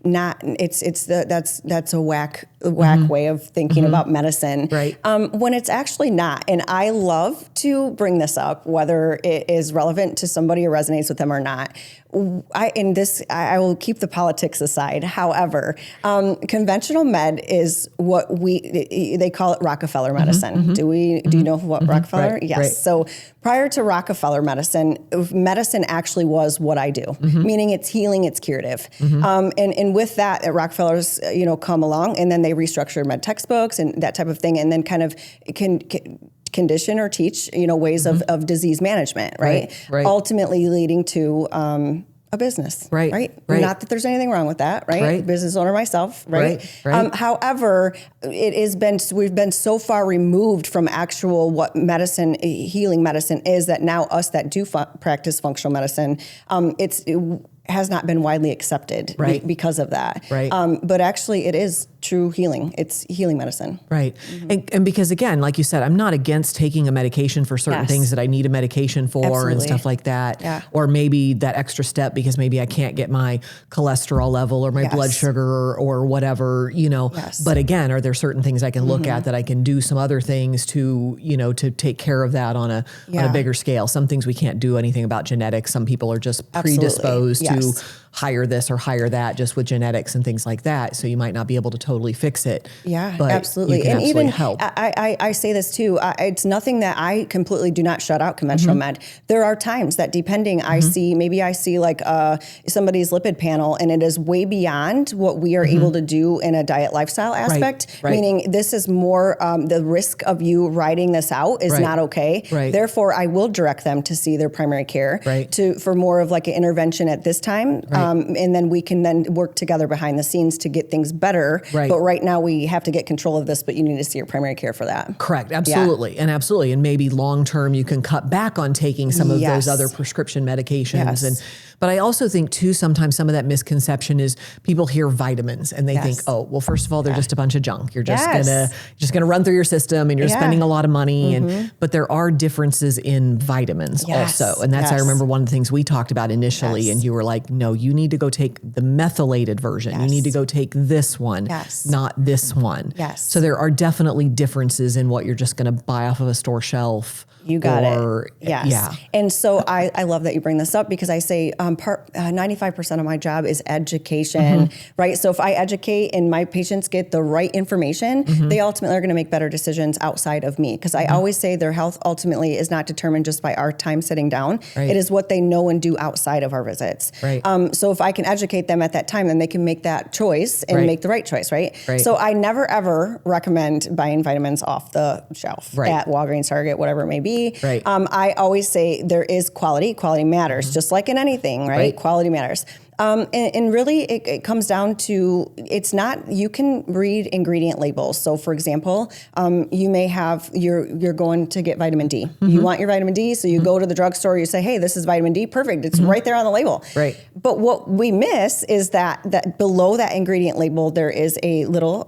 C: not. That's a whack way of thinking about medicine. Right. When it's actually not. And I love to bring this up, whether it is relevant to somebody or resonates with them or not. I will keep the politics aside. However, conventional med is what they call it Rockefeller medicine. Do you know what Rockefeller?
A: Right,
C: yes.
A: Right.
C: So prior to Rockefeller medicine actually was what I do, meaning it's healing, it's curative. And with that, Rockefellers, come along, and then they restructure med textbooks and that type of thing, and then kind of condition or teach, ways of disease management, right? Ultimately leading to a business, right? Not that there's anything wrong with that, right? Business owner myself, right? However, we've been so far removed from actual what healing medicine is, that now us that do practice functional medicine, it has not been widely accepted because of that. But actually it is true healing. It's healing medicine. Right.
A: And because again, like you said, I'm not against taking a medication for certain things that I need a medication for and stuff like that. Yeah. Or maybe that extra step because maybe I can't get my cholesterol level or my blood sugar or whatever, But again, are there certain things I can look at that I can do some other things to, to take care of that on a bigger scale? Some things we can't do anything about genetics. Some people are just predisposed to higher this or higher that just with genetics and things like that. So you might not be able to totally fix it. Yeah, but absolutely. You can absolutely even help. I say this too. It's nothing that I completely do not shut out conventional med. There are times that depending, I see like somebody's lipid panel and it is way beyond what we are able to do in a diet lifestyle aspect, meaning this is more the risk of you riding this out is not okay. Therefore, I will direct them to see their primary care for more of like an intervention at this time.
C: And then we can then work together behind the scenes to get things better.
A: Right.
C: But right now we have to get control of this, but you need to see your primary care for that.
A: Correct. Absolutely. And absolutely. And maybe long-term you can cut back on taking some of those other prescription medications. But I also think too, sometimes some of that misconception is people hear vitamins and they think, oh, well, first of all, they're just a bunch of junk. You're just gonna run through your system and you're spending a lot of money. But there are differences in vitamins also. And that's, I remember one of the things we talked about initially and you were like, no, you need to go take the methylated version. You need to go take this one, not this one. So there are definitely differences in what you're just gonna buy off of a store shelf.
C: You got it. Yes. Yeah. And so I love that you bring this up because I say 95% of my job is education, right? So if I educate and my patients get the right information, they ultimately are going to make better decisions outside of me. Because I always say their health ultimately is not determined just by our time sitting down. It is what they know and do outside of our visits. So if I can educate them at that time, then they can make that choice and make the right choice, right? So I never ever recommend buying vitamins off the shelf at Walgreens, Target, whatever it may be. I always say there is quality. Quality matters, just like in anything, right? Quality matters. And really it comes down to, it's not, you can read ingredient labels. So for example, you may have, you're going to get vitamin D. You want your vitamin D, so you go to the drugstore, you say, hey, this is vitamin D, perfect. It's right there on the label. But what we miss is that below that ingredient label, there is a little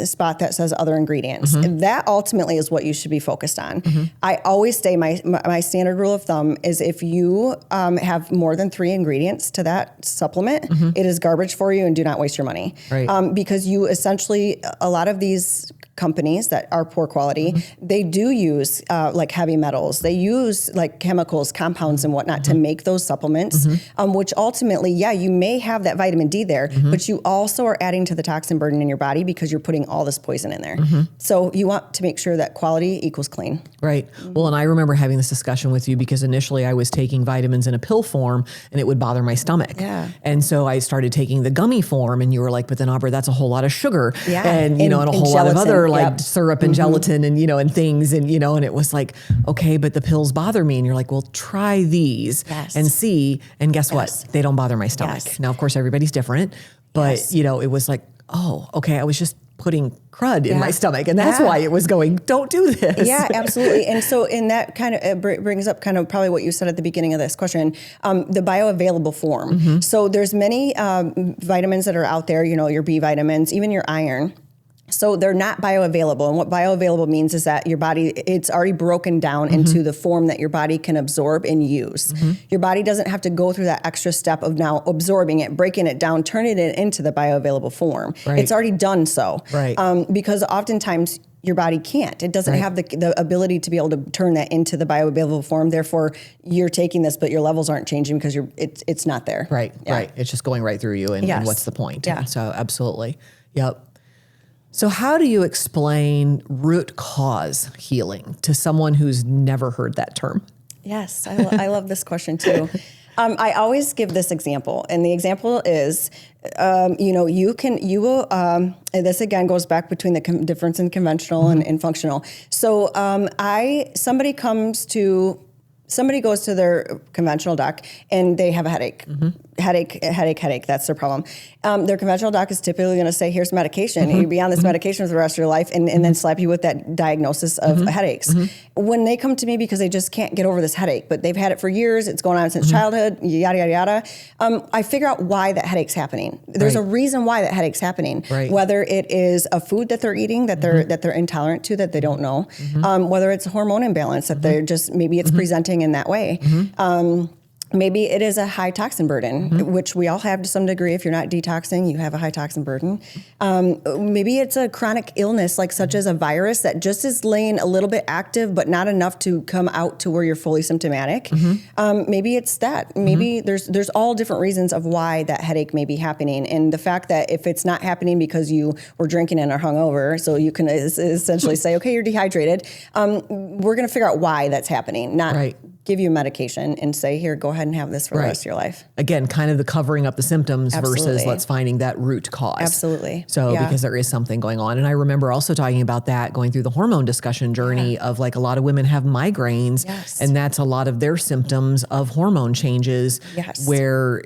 C: spot that says other ingredients. And that ultimately is what you should be focused on. I always say my standard rule of thumb is if you have more than 3 ingredients to that supplement, it is garbage for you and do not waste your money. Because you essentially, a lot of these companies that are poor quality, they do use like heavy metals. They use like chemicals, compounds and whatnot to make those supplements, which ultimately, you may have that vitamin D there, but you also are adding to the toxin burden in your body because you're putting all this poison in there. So you want to make sure that quality equals clean.
A: Well, and I remember having this discussion with you because initially I was taking vitamins in a pill form and it would bother my stomach. And so I started taking the gummy form and you were like, but then Aubra, that's a whole lot of sugar and, you know, and a whole lot of other like syrup and gelatin and, you know, and things and, you know, and it was like, okay, but the pills bother me. And you're like, well, try these and see. And guess what? They don't bother my stomach. Now, of course, everybody's different, but you know, it was like, oh, okay. I was just putting crud in my stomach. And that's why it was going, don't do this.
C: Yeah, absolutely. And so in that kind of brings up kind of probably what you said at the beginning of this question, the bioavailable form. So there's many vitamins that are out there, you know, your B vitamins, even your iron. So they're not bioavailable. And what bioavailable means is that your body, it's already broken down into the form that your body can absorb and use. Your body doesn't have to go through that extra step of now absorbing it, breaking it down, turning it into the bioavailable form. It's already done so. Because oftentimes your body can't. It doesn't have the ability to be able to turn that into the bioavailable form. Therefore, you're taking this, but your levels aren't changing because it's not there.
A: It's just going right through you. And what's the point? So absolutely. So how do you explain root cause healing to someone who's never heard that term?
C: Yes, I love this question too. I always give this example, and the example is, you know, this again goes back between the difference in conventional and functional. So somebody goes to their conventional doc and they have a headache. Headache. That's their problem. Their conventional doc is typically going to say, here's medication. You'll be on this medication for the rest of your life and then slap you with that diagnosis of headaches. When they come to me because they just can't get over this headache, but they've had it for years, it's going on since childhood, yada, yada, yada. I figure out why that headache's happening. There's a reason why that headache's happening. Whether it is a food that they're eating that they're intolerant to that they don't know, whether it's a hormone imbalance that they're just, maybe it's presenting in that way. Maybe it is a high toxin burden, which we all have to some degree. If you're not detoxing, you have a high toxin burden. Maybe it's a chronic illness, like such as a virus that just is laying a little bit active, but not enough to come out to where you're fully symptomatic. Maybe it's that. Maybe there's all different reasons of why that headache may be happening. And the fact that if it's not happening because you were drinking and are hungover, so you can essentially say, okay, you're dehydrated. We're going to figure out why that's happening, not give you medication and say, here, go ahead and have this for the rest of your life.
A: Again, kind of the covering up the symptoms versus let's finding that root cause. So because there is something going on. And I remember also talking about that going through the hormone discussion journey of like a lot of women have migraines and that's a lot of their symptoms of hormone changes where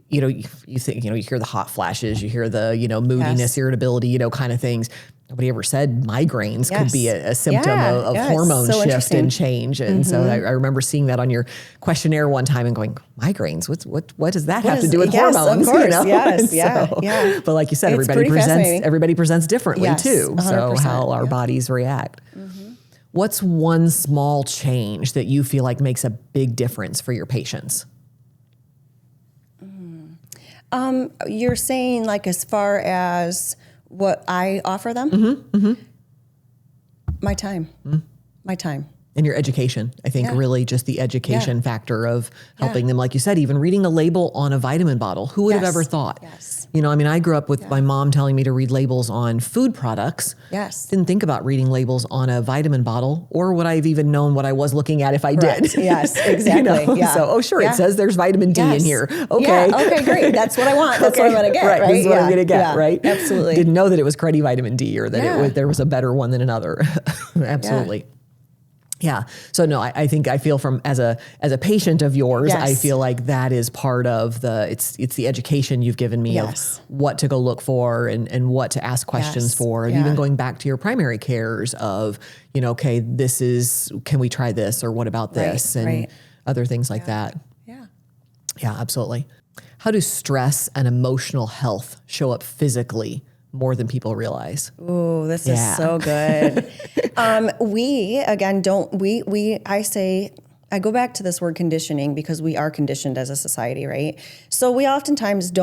A: you think, you hear the hot flashes, you hear the, moodiness, irritability, kind of things. Nobody ever said migraines could be a symptom of hormone shift and change. And so I remember seeing that on your questionnaire one time and going, migraines, what does that have to do with hormones?
C: Of course. Yes.
A: But like you said, everybody presents differently too. 100%, so how our bodies react. What's one small change that you feel like makes a big difference for your patients?
C: You're saying like as far as what I offer them? My time. My time.
A: And your education, I think really just the education factor of helping them. Like you said, even reading the label on a vitamin bottle. Who would have ever thought? I grew up with my mom telling me to read labels on food products. Didn't think about reading labels on a vitamin bottle, or would I have even known what I was looking at if I did?
C: Yes, exactly.
A: So, it says there's vitamin D in here. Okay.
C: Okay, great. That's what I want. That's what I'm going to get. Right.
A: This is what I'm going to get. Right.
C: Absolutely.
A: Didn't know that it was cruddy vitamin D or that there was a better one than another. Absolutely. Yeah. So no, I think I feel from as a patient of yours, I feel like that is part of it's the education you've given me of what to go look for and what to ask questions for. And even going back to your primary cares of, okay, can we try this or what about this and other things like that. Yeah, absolutely. How do stress and emotional health show up physically more than people realize?
C: Ooh, this is so good. I go back to this word conditioning because we are conditioned as a society, right? So we oftentimes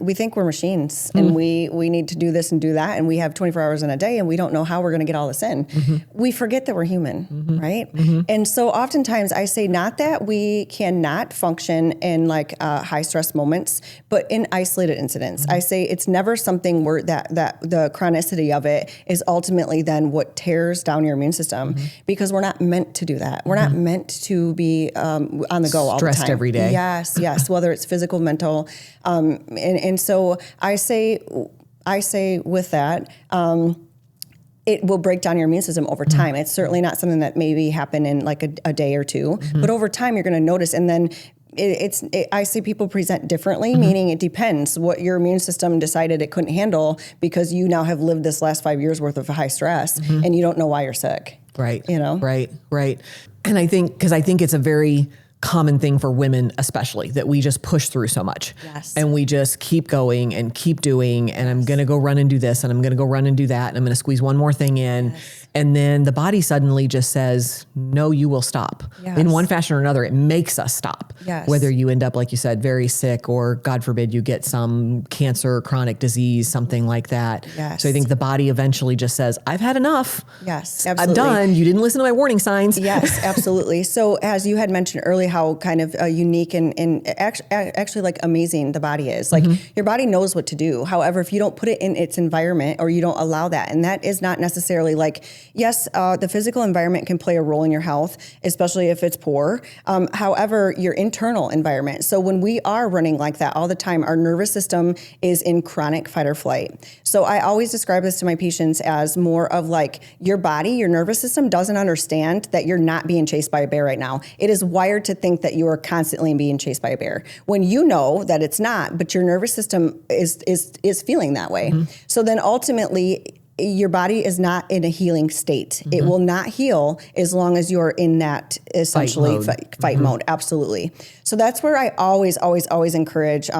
C: we think we're machines and we need to do this and do that. And we have 24 hours in a day and we don't know how we're going to get all this in. We forget that we're human, right? And so oftentimes I say not that we cannot function in like high stress moments, but in isolated incidents. I say it's never something where that the chronicity of it is ultimately then what tears down your immune system because we're not meant to do that. We're not meant to be on the go all the time.
A: Stressed every day.
C: Yes, whether it's physical, mental. And so I say with that, it will break down your immune system over time. It's certainly not something that maybe happen in like a day or two, but over time you're going to notice. And then I see people present differently, meaning it depends what your immune system decided it couldn't handle because you now have lived this last 5 years worth of high stress and you don't know why you're sick.
A: Right. Right. And I think it's a very common thing for women, especially, that we just push through so much. And we just keep going and keep doing, and I'm going to go run and do this, and I'm going to go run and do that, and I'm going to squeeze one more thing in. And then the body suddenly just says, no, you will stop. In one fashion or another, it makes us stop. Whether you end up, like you said, very sick, or God forbid you get some cancer, chronic disease, something like that. So I think the body eventually just says, I've had enough.
C: Absolutely.
A: I'm done. You didn't listen to my warning signs.
C: Absolutely. So as you had mentioned earlier, how kind of unique and actually like amazing the body is. Like your body knows what to do. However, if you don't put it in its environment or you don't allow that, and that is not necessarily like, yes, the physical environment can play a role in your health, especially if it's poor. However, your internal environment. So when we are running like that all the time, our nervous system is in chronic fight or flight. So I always describe this to my patients as more of like your body, your nervous system doesn't understand that you're not being chased by a bear right now. It is wired to think that you are constantly being chased by a bear when you know that it's not, but your nervous system is feeling that way. So then ultimately, your body is not in a healing state. It will not heal as long as you're in that essentially fight mode. Absolutely. So that's where I always encourage,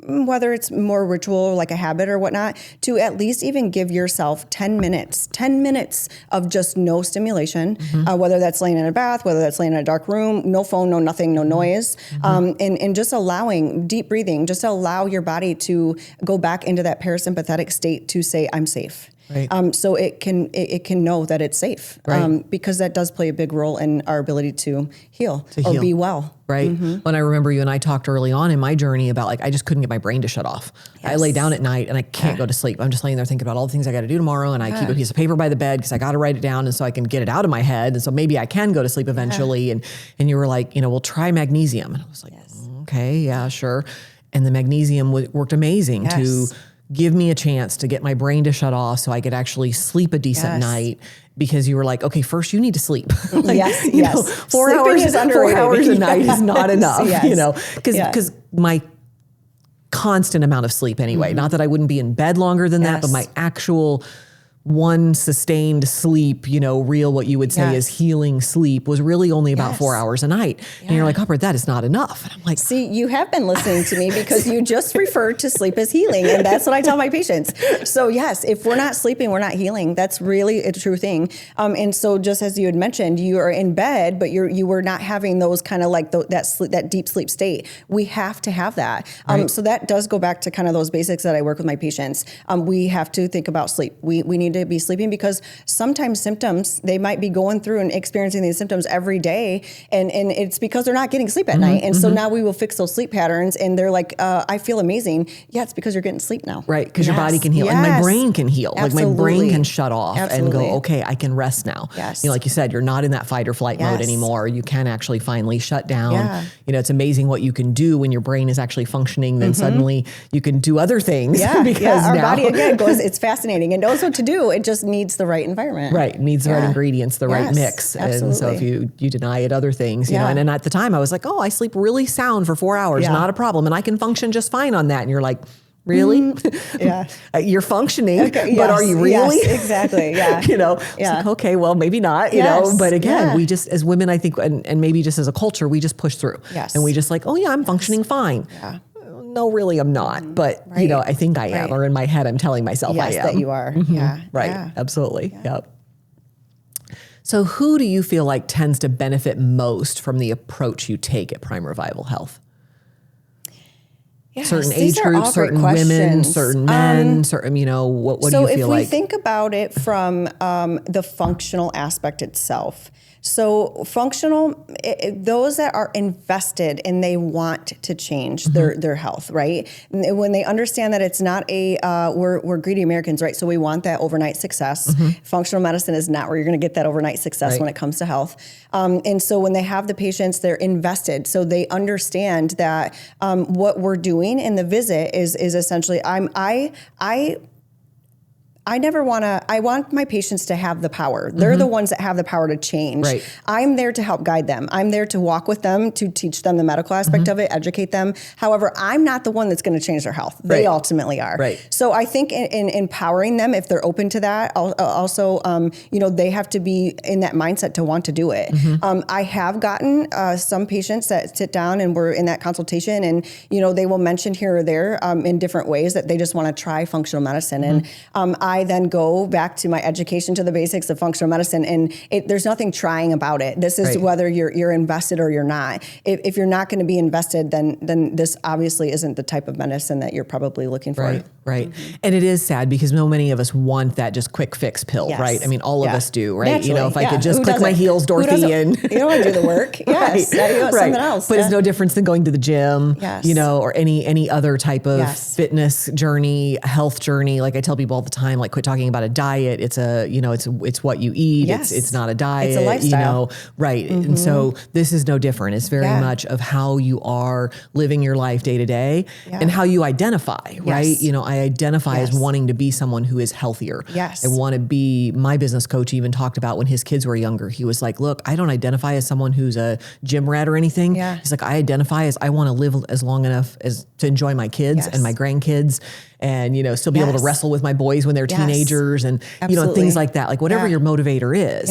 C: whether it's more ritual, like a habit or whatnot, to at least even give yourself 10 minutes of just no stimulation, whether that's laying in a bath, whether that's laying in a dark room, no phone, no nothing, no noise, and just allowing deep breathing, just allow your body to go back into that parasympathetic state to say, I'm safe. So it can know that it's safe, because that does play a big role in our ability to heal or be well.
A: When I remember you and I talked early on in my journey about like, I just couldn't get my brain to shut off. I lay down at night and I can't go to sleep. I'm just laying there thinking about all the things I got to do tomorrow. And I keep a piece of paper by the bed because I got to write it down. And so I can get it out of my head. And so maybe I can go to sleep eventually. And you were like, we'll try magnesium. And I was like, okay, yeah, sure. And the magnesium worked amazing to give me a chance to get my brain to shut off so I could actually sleep a decent night, because you were like, okay, first you need to sleep. 4 hours a night is not enough, because my constant amount of sleep anyway. Not that I wouldn't be in bed longer than that, but my actual one sustained sleep, real what you would say is healing sleep was really only about 4 hours a night. And you're like, Aubra, that is not enough. And I'm like,
C: see, you have been listening to me because you just referred to sleep as healing. And that's what I tell my patients. So yes, if we're not sleeping, we're not healing. That's really a true thing. And so just as you had mentioned, you are in bed, but you were not having those kind of like that deep sleep state. We have to have that. So that does go back to kind of those basics that I work with my patients. We have to think about sleep. We need to be sleeping because sometimes symptoms, they might be going through and experiencing these symptoms every day. And it's because they're not getting sleep at night. And so now we will fix those sleep patterns and they're like, I feel amazing. Yeah, it's because you're getting sleep now.
A: Right. Because your body can heal and my brain can heal. Absolutely. Like my brain can shut off and go, okay, I can rest now.
C: Yes.
A: Like you said, you're not in that fight or flight mode anymore. You can actually finally shut down. It's amazing what you can do when your brain is actually functioning. Then suddenly you can do other things. Because
C: our body again goes, it's fascinating and knows what to do. It just needs the right environment.
A: Right. Needs the right ingredients, the right mix.
C: Absolutely.
A: And so if you deny it other things, you know, and at the time I was like, oh, I sleep really sound for 4 hours. Not a problem. And I can function just fine on that. And you're like, really? You're functioning, but are you really?
C: Yes, exactly. Yeah.
A: It's like, okay, well, maybe not, but again, we just, as women, I think, and maybe just as a culture, we just push through and we just like, oh yeah, I'm functioning fine. Yeah. No, really, I'm not. But, I think I am. Or in my head, I'm telling myself I am.
C: That you are. Yeah.
A: Right.
C: Yeah.
A: Absolutely. Yeah. Yep. So who do you feel like tends to benefit most from the approach you take at Prime Revival Health?
C: Yes,
A: certain age groups, certain women, certain men, certain, what do you feel like?
C: So if we think about it from the functional aspect itself, so functional, those that are invested and they want to change their health, right? When they understand that it's not we're greedy Americans, right? So we want that overnight success. Functional medicine is not where you're going to get that overnight success when it comes to health. And so when they have the patients, they're invested. So they understand that what we're doing in the visit is essentially, I want my patients to have the power. They're the ones that have the power to change. Right. I'm there to help guide them. I'm there to walk with them, to teach them the medical aspect of it, educate them. However, I'm not the one that's going to change their health. They ultimately are. Right. So I think in empowering them, if they're open to that, also, they have to be in that mindset to want to do it. I have gotten some patients that sit down and we're in that consultation and, they will mention here or there in different ways that they just want to try functional medicine. And I then go back to my education to the basics of functional medicine, and there's nothing trying about it. This is whether you're invested or you're not. If you're not going to be invested, then this obviously isn't the type of medicine that you're probably looking for.
A: Right. And it is sad because so many of us want that just quick fix pill, right? I mean, all of us do, right?
C: Naturally,
A: if I could just click my heels, Dorothy, and
C: you don't want to do the work. Yes. Something else.
A: But it's no difference than going to the gym, or any other type of fitness journey, health journey. Like I tell people all the time, like quit talking about a diet. It's it's what you eat. It's not a diet.
C: It's a lifestyle.
A: Right. And so this is no different. It's very much of how you are living your life day to day and how you identify, right? I identify as wanting to be someone who is healthier. Yes. I want to be, my business coach even talked about when his kids were younger, he was like, look, I don't identify as someone who's a gym rat or anything. He's like, I identify as I want to live as long enough as to enjoy my kids and my grandkids and, still be able to wrestle with my boys when they're teenagers and, things like that, like whatever your motivator is.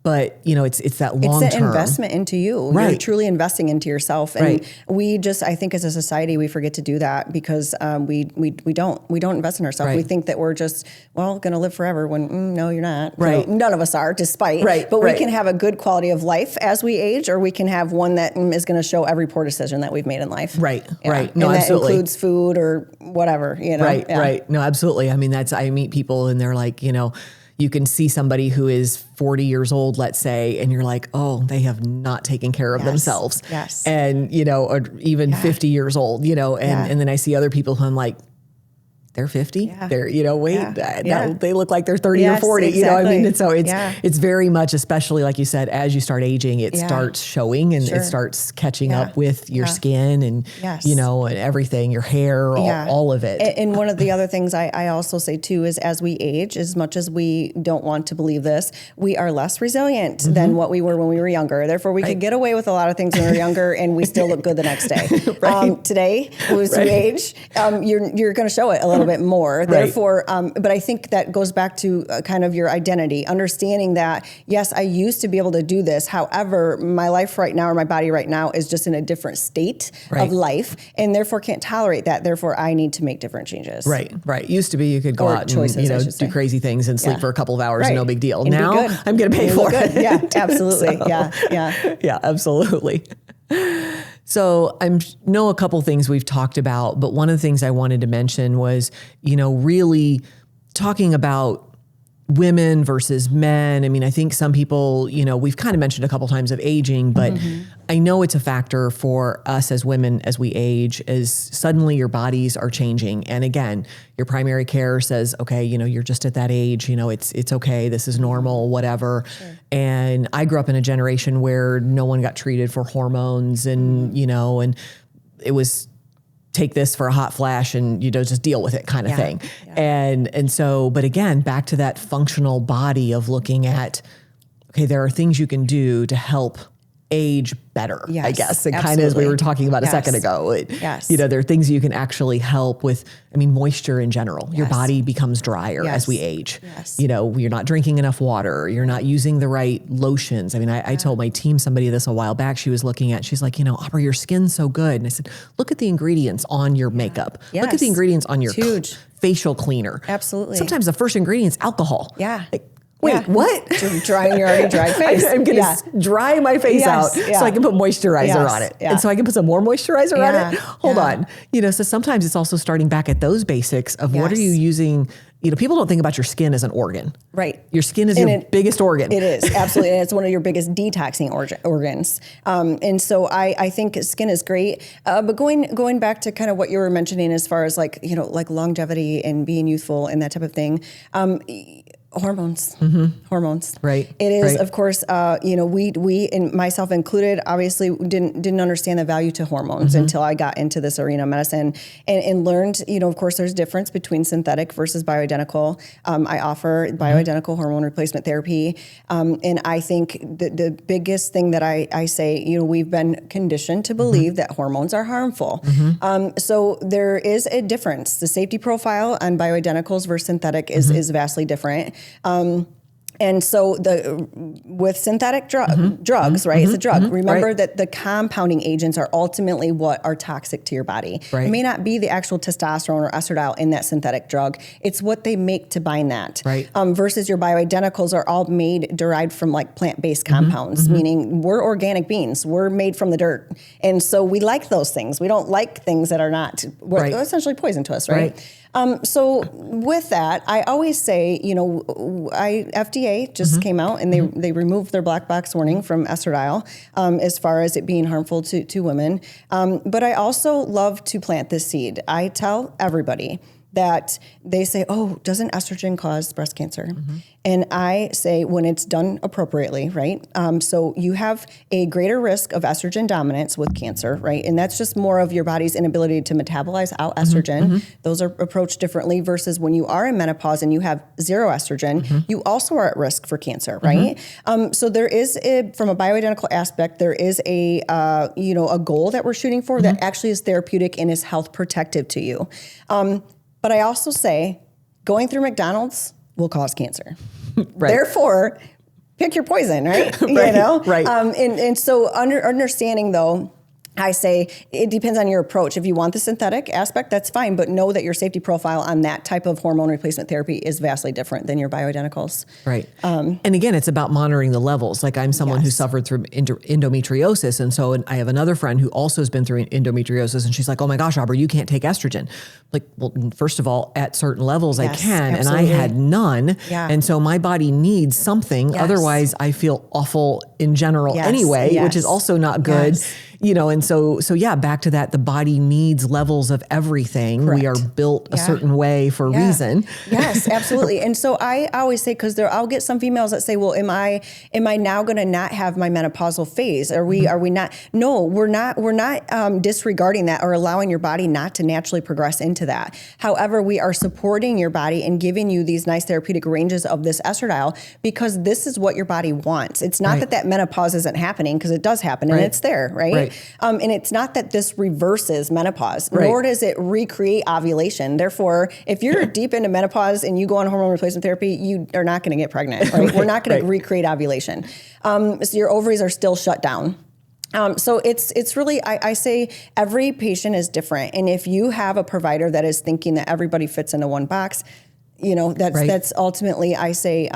A: But, it's that long term.
C: It's that investment into you. Right. You're truly investing into yourself. And we just, I think as a society, we forget to do that because we don't invest in ourselves. We think that we're just, going to live forever when, no, you're not. Right. None of us are, despite. But we can have a good quality of life as we age, or we can have one that is going to show every poor decision that we've made in life. Right.
A: No,
C: and
A: absolutely.
C: that includes food or whatever,
A: Right. No, absolutely. I mean, I meet people and they're like, you can see somebody who is 40 years old, let's say, and you're like, oh, they have not taken care of themselves.
C: Yes.
A: And, or even 50 years old, and then I see other people who I'm like, they're 50.
C: Yeah.
A: They're, wait,
C: Yeah.
A: they look like they're 30
C: Yes,
A: or 40,
C: exactly.
A: And so it's very much, especially like you said, as you start aging, it starts showing and it starts catching up with your skin and, and everything, your hair, all of it.
C: And one of the other things I also say too, is as we age, as much as we don't want to believe this, we are less resilient than what we were when we were younger. Therefore, we could get away with a lot of things when we were younger and we still look good the next day. Today, as we age, you're going to show it a little bit more. Therefore, but I think that goes back to kind of your identity, understanding that, yes, I used to be able to do this. However, my life right now or my body right now is just in a different state of life and therefore can't tolerate that. Therefore, I need to make different changes.
A: Right. Used to be you could go out and do crazy things and sleep for a couple of hours, no big deal.
C: And
A: now I'm going to pay for it.
C: Yeah, absolutely.
A: Yeah, absolutely. So I know a couple things we've talked about, but one of the things I wanted to mention was, really talking about women versus men. I mean, I think some people, we've kind of mentioned a couple times of aging, but I know it's a factor for us as women as we age, as suddenly your bodies are changing. And again, your primary care says, okay, you're just at that age, it's okay. This is normal, whatever. Sure. And I grew up in a generation where no one got treated for hormones and, and it was take this for a hot flash and, just deal with it kind of thing. Yeah. And so, but again, back to that functional body of looking at, okay, there are things you can do to help age better, I guess. And kind of as we were talking about a second ago, there are things you can actually help with. I mean, moisture in general, your body becomes drier as we age. You're not drinking enough water. You're not using the right lotions. I mean, I told my team somebody this a while back. She's like, Aubra, your skin's so good. And I said, look at the ingredients on your makeup. Look at the ingredients on your facial cleaner.
C: Absolutely.
A: Sometimes the first ingredient is alcohol.
C: Yeah.
A: Wait, what?
C: Drying your already dried face.
A: I'm going to dry my face out so I can put moisturizer on it. And so I can put some more moisturizer on it. Hold on. So sometimes it's also starting back at those basics of what are you using. People don't think about your skin as an organ. Right. Your skin is your biggest organ.
C: It is, absolutely. And it's one of your biggest detoxing organs. And so I think skin is great. But going back to kind of what you were mentioning as far as like longevity and being youthful and that type of thing, hormones. Right. It is, of course, we and myself included, obviously didn't understand the value to hormones until I got into this arena of medicine and learned, of course, there's difference between synthetic versus bioidentical. I offer bioidentical hormone replacement therapy. And I think the biggest thing that I say, we've been conditioned to believe that hormones are harmful. So there is a difference. The safety profile on bioidenticals versus synthetic is vastly different. And so with synthetic drugs, right? It's a drug. Remember that the compounding agents are ultimately what are toxic to your body. It may not be the actual testosterone or estradiol in that synthetic drug. It's what they make to bind that. Versus your bioidenticals are all derived from like plant-based compounds, meaning we're organic beings. We're made from the dirt. And so we like those things. We don't like things that are not essentially poison to us, right? So with that, I always say, FDA just came out and they removed their black box warning from estradiol as far as it being harmful to women. But I also love to plant this seed. I tell everybody that they say, oh, doesn't estrogen cause breast cancer? And I say when it's done appropriately, right? So you have a greater risk of estrogen dominance with cancer, right? And that's just more of your body's inability to metabolize out estrogen. Those are approached differently versus when you are in menopause and you have zero estrogen, you also are at risk for cancer, right? So there is, from a bioidentical aspect, there is a goal that we're shooting for that actually is therapeutic and is health protective to you. But I also say going through McDonald's will cause cancer. Therefore, pick your poison, right? And so understanding though, I say it depends on your approach. If you want the synthetic aspect, that's fine, but know that your safety profile on that type of hormone replacement therapy is vastly different than your bioidenticals. Right.
A: And again, it's about monitoring the levels. Like I'm someone who suffered through endometriosis. And so I have another friend who also has been through endometriosis. And she's like, oh my gosh, Aubra, you can't take estrogen. Like, well, first of all, at certain levels I can, absolutely. And I had none. And so my body needs something. Otherwise I feel awful in general anyway, which is also not good. And so yeah, back to that, the body needs levels of everything.
C: Correct.
A: We are built a certain way for a reason.
C: Yes, absolutely. And so I always say, because I'll get some females that say, well, am I now going to not have my menopausal phase? Are we not? No, we're not disregarding that or allowing your body not to naturally progress into that. However, we are supporting your body and giving you these nice therapeutic ranges of this estradiol, because this is what your body wants. It's not that menopause isn't happening, because it does happen and it's there, right? And it's not that this reverses menopause, nor does it recreate ovulation. Therefore, if you're deep into menopause and you go on hormone replacement therapy, you are not going to get pregnant. Right? We're not going to recreate ovulation. So your ovaries are still shut down. So it's really, I say every patient is different. And if you have a provider that is thinking that everybody fits into one box, that's ultimately, I say,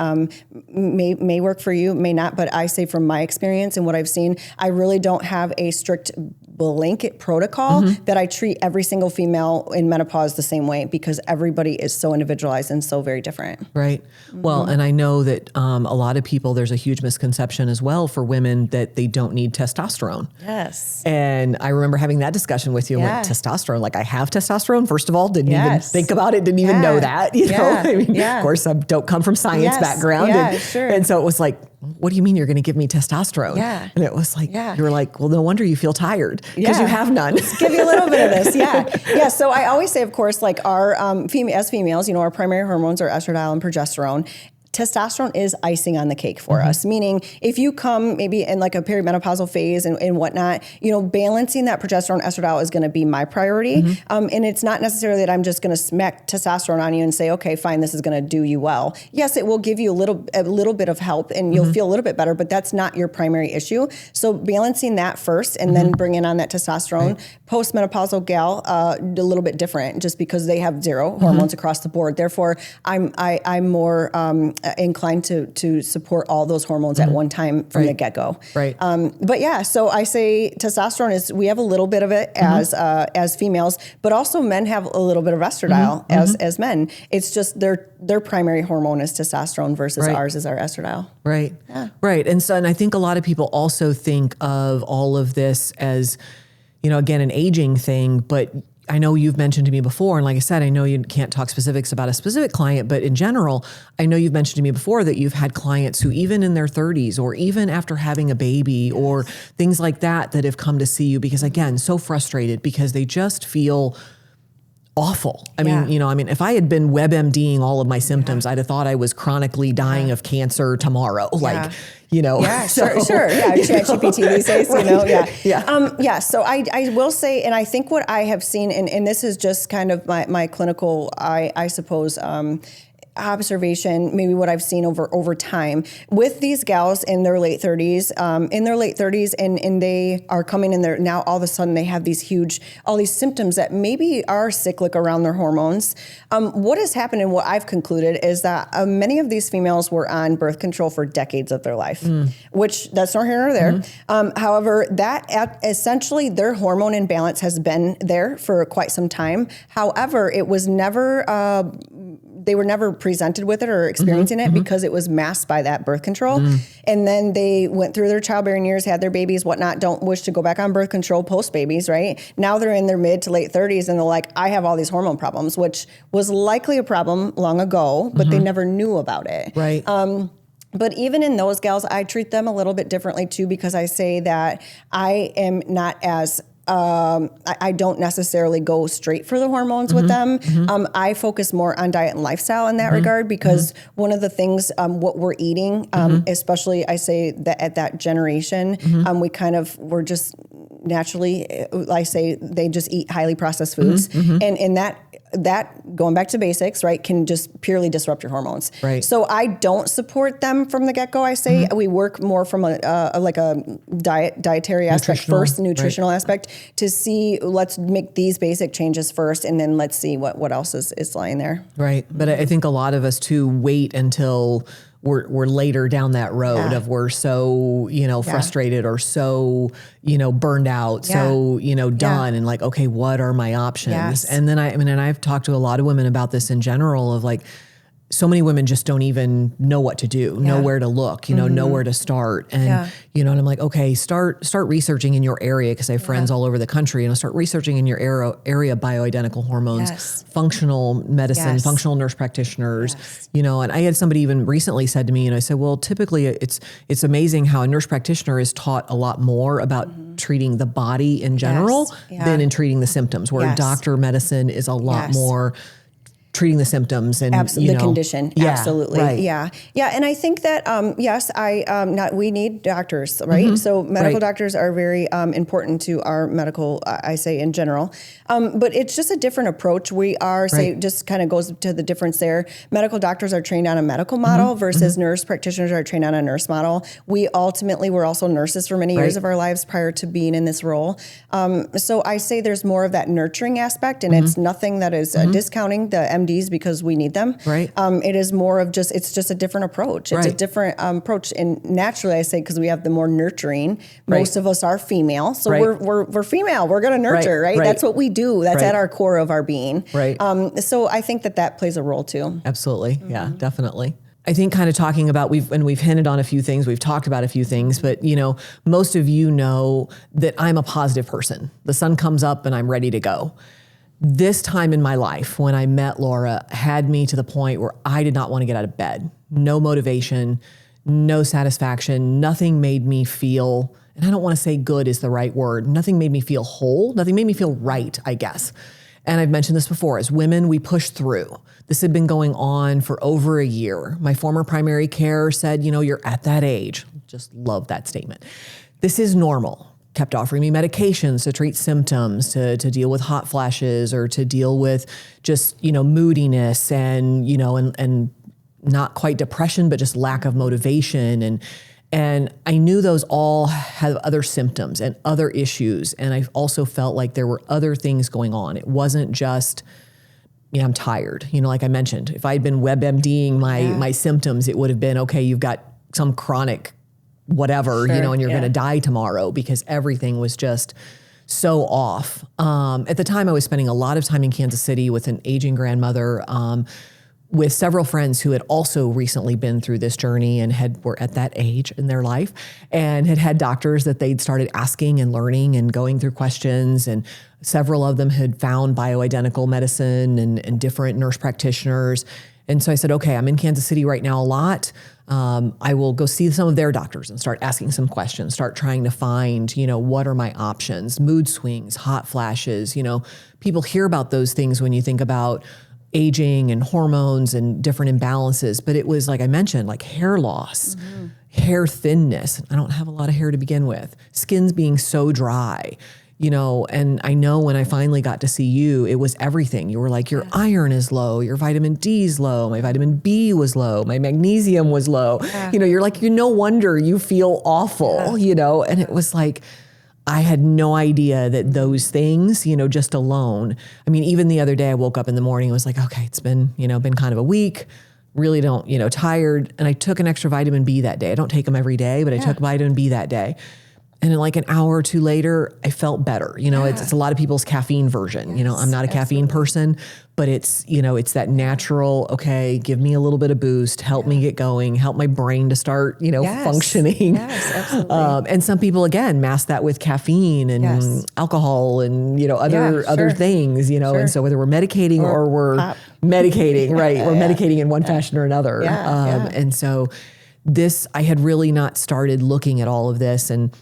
C: may work for you, may not, but I say from my experience and what I've seen, I really don't have a strict blanket protocol that I treat every single female in menopause the same way, because everybody is so individualized and so very different.
A: Right. Well, and I know that a lot of people, there's a huge misconception as well for women that they don't need testosterone.
C: Yes.
A: And I remember having that discussion with you. Like, testosterone, like I have testosterone, first of all, didn't even think about it, didn't even know that, I mean, of course, I don't come from science background. And so it was like, what do you mean you're going to give me testosterone? Yeah. And it was like, you were like, well, no wonder you feel tired, because you have none.
C: Let's give you a little bit of this. Yeah. So I always say, of course, like our, as females, our primary hormones are estradiol and progesterone. Testosterone is icing on the cake for us, meaning if you come maybe in like a perimenopausal phase and whatnot, balancing that progesterone estradiol is going to be my priority. And it's not necessarily that I'm just going to smack testosterone on you and say, okay, fine, this is going to do you well. Yes, it will give you a little bit of help and you'll feel a little bit better, but that's not your primary issue. So balancing that first and then bringing on that testosterone. Postmenopausal gal, a little bit different, just because they have zero hormones across the board. Therefore, I'm more inclined to support all those hormones at one time from the get-go.
A: Right.
C: But yeah, so I say testosterone we have a little bit of it as females, but also men have a little bit of estradiol as men. It's just their primary hormone is testosterone versus ours is our estradiol.
A: Right. Yeah. Right. And I think a lot of people also think of all of this as, again, an aging thing, but I know you've mentioned to me before, and like I said, I know you can't talk specifics about a specific client, but in general, I know you've mentioned to me before that you've had clients who even in their 30s or even after having a baby or things like that have come to see you because, again, so frustrated because they just feel awful. I mean, if I had been WebMDing all of my symptoms, I'd have thought I was chronically dying of cancer tomorrow. Sure.
C: Yeah, ChatGPT these days, So I will say, and I think what I have seen, and this is just kind of my clinical, I suppose, observation, maybe what I've seen over time with these gals in their late 30s, and they are coming in there now, all of a sudden they have all these symptoms that maybe are cyclic around their hormones. What has happened and what I've concluded is that many of these females were on birth control for decades of their life, which that's nor here nor there. However, that essentially their hormone imbalance has been there for quite some time. However, it was never, they were never presented with it or experiencing it because it was masked by that birth control. And then they went through their childbearing years, had their babies, whatnot, don't wish to go back on birth control post babies, right? Now they're in their mid to late 30s and they're like, I have all these hormone problems, which was likely a problem long ago, but they never knew about it.
A: Right.
C: But even in those gals, I treat them a little bit differently too, because I say that I am not as I don't necessarily go straight for the hormones with them. I focus more on diet and lifestyle in that regard, because one of the things, what we're eating, especially I say that at that generation, we're just naturally, I say they just eat highly processed foods. And that going back to basics, right, can just purely disrupt your hormones.
A: Right.
C: So I don't support them from the get-go. I say we work more from a dietary aspect first, nutritional aspect, to see, let's make these basic changes first, and then let's see what else is lying there.
A: Right. But I think a lot of us too wait until we're later down that road of we're so, frustrated or so, burned out, so, done and like, okay, what are my options? And then and I've talked to a lot of women about this in general of like, so many women just don't even know what to do, know where to look, know where to start. And, and I'm like, okay, start researching in your area, because I have friends all over the country, start researching in your area bioidentical hormones, functional medicine, functional nurse practitioners, and I had somebody even recently said to me, and I said, well, typically it's amazing how a nurse practitioner is taught a lot more about treating the body in general than in treating the symptoms, where doctor medicine is a lot more treating the symptoms and
C: the condition. Absolutely.
A: Right.
C: Yeah. And I think that, we need doctors, right? So medical doctors are very important to our medical, I say in general. But it's just a different approach. We are, just kind of goes to the difference there. Medical doctors are trained on a medical model versus nurse practitioners are trained on a nurse model. We ultimately were also nurses for many years of our lives prior to being in this role. So I say there's more of that nurturing aspect, and it's nothing that is discounting the MDs because we need them.
A: Right.
C: It is more of it's just a different approach. It's a different approach. And naturally I say, because we have the more nurturing, most of us are female. So we're female, we're going to nurture, right? That's what we do. That's at our core of our being.
A: Right.
C: So I think that plays a role too.
A: Absolutely. Yeah, definitely. I think kind of talking about, we've hinted on a few things, we've talked about a few things, but most of you know that I'm a positive person. The sun comes up and I'm ready to go. This time in my life, when I met Laura, had me to the point where I did not want to get out of bed. No motivation, no satisfaction, nothing made me feel, and I don't want to say good is the right word, nothing made me feel whole, nothing made me feel right, I guess. And I've mentioned this before, as women, we push through. This had been going on for over a year. My former primary care said, you're at that age. Just love that statement. This is normal. Kept offering me medications to treat symptoms, to deal with hot flashes, or to deal with just, moodiness and, and not quite depression, but just lack of motivation. And I knew those all have other symptoms and other issues. And I also felt like there were other things going on. It wasn't just, I'm tired. Like I mentioned, if I'd been WebMDing my symptoms, it would have been, okay, you've got some chronic whatever, and you're going to die tomorrow, because everything was just so off. At the time, I was spending a lot of time in Kansas City with an aging grandmother, with several friends who had also recently been through this journey and were at that age in their life, and had doctors that they'd started asking and learning and going through questions. And several of them had found bioidentical medicine and different nurse practitioners. And so I said, okay, I'm in Kansas City right now a lot. I will go see some of their doctors and start asking some questions, start trying to find, what are my options, mood swings, hot flashes. People hear about those things when you think about aging and hormones and different imbalances. But it was, like I mentioned, like hair loss, hair thinness. I don't have a lot of hair to begin with. Skin's being so dry. And I know when I finally got to see you, it was everything. You were like, your iron is low, your vitamin D is low, my vitamin B was low, my magnesium was low. You're like, no wonder you feel awful, and it was like, I had no idea that those things, just alone. I mean, even the other day I woke up in the morning and was like, okay, it's been kind of a week. Really don't, tired. And I took an extra vitamin B that day. I don't take them every day, but I took vitamin B that day. And then like an hour or two later, I felt better. It's a lot of people's caffeine version. I'm not a caffeine person, but it's, it's that natural, okay, give me a little bit of boost, help me get going, help my brain to start, functioning.
C: Yes, absolutely.
A: And some people, again, mask that with caffeine and alcohol and, other things, and so whether we're medicating or we're medicating, right? We're medicating in one fashion or another. And so I had really not started looking at all of this, and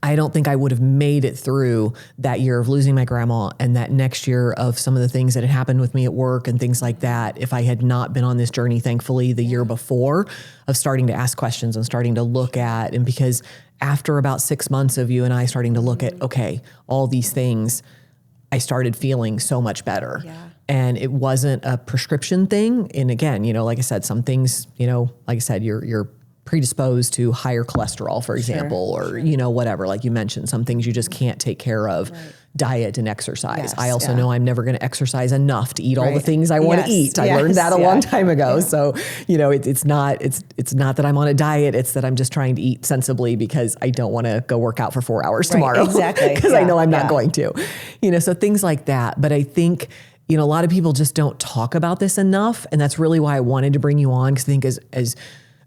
A: I don't think I would have made it through that year of losing my grandma and that next year of some of the things that had happened with me at work and things like that if I had not been on this journey, thankfully, the year before, of starting to ask questions and starting to look at. And because after about 6 months of you and I starting to look at, okay, all these things, I started feeling so much better. And it wasn't a prescription thing. And again, like I said, some things, like I said, you're predisposed to higher cholesterol, for example, or, whatever, like you mentioned, some things you just can't take care of, diet and exercise. I also know I'm never going to exercise enough to eat all the things I want to eat. I learned that a long time ago. So, it's not that I'm on a diet. It's that I'm just trying to eat sensibly because I don't want to go work out for 4 hours tomorrow.
C: Exactly.
A: Because I know I'm not going to, so things like that. But I think a lot of people just don't talk about this enough. And that's really why I wanted to bring you on. Cause I think as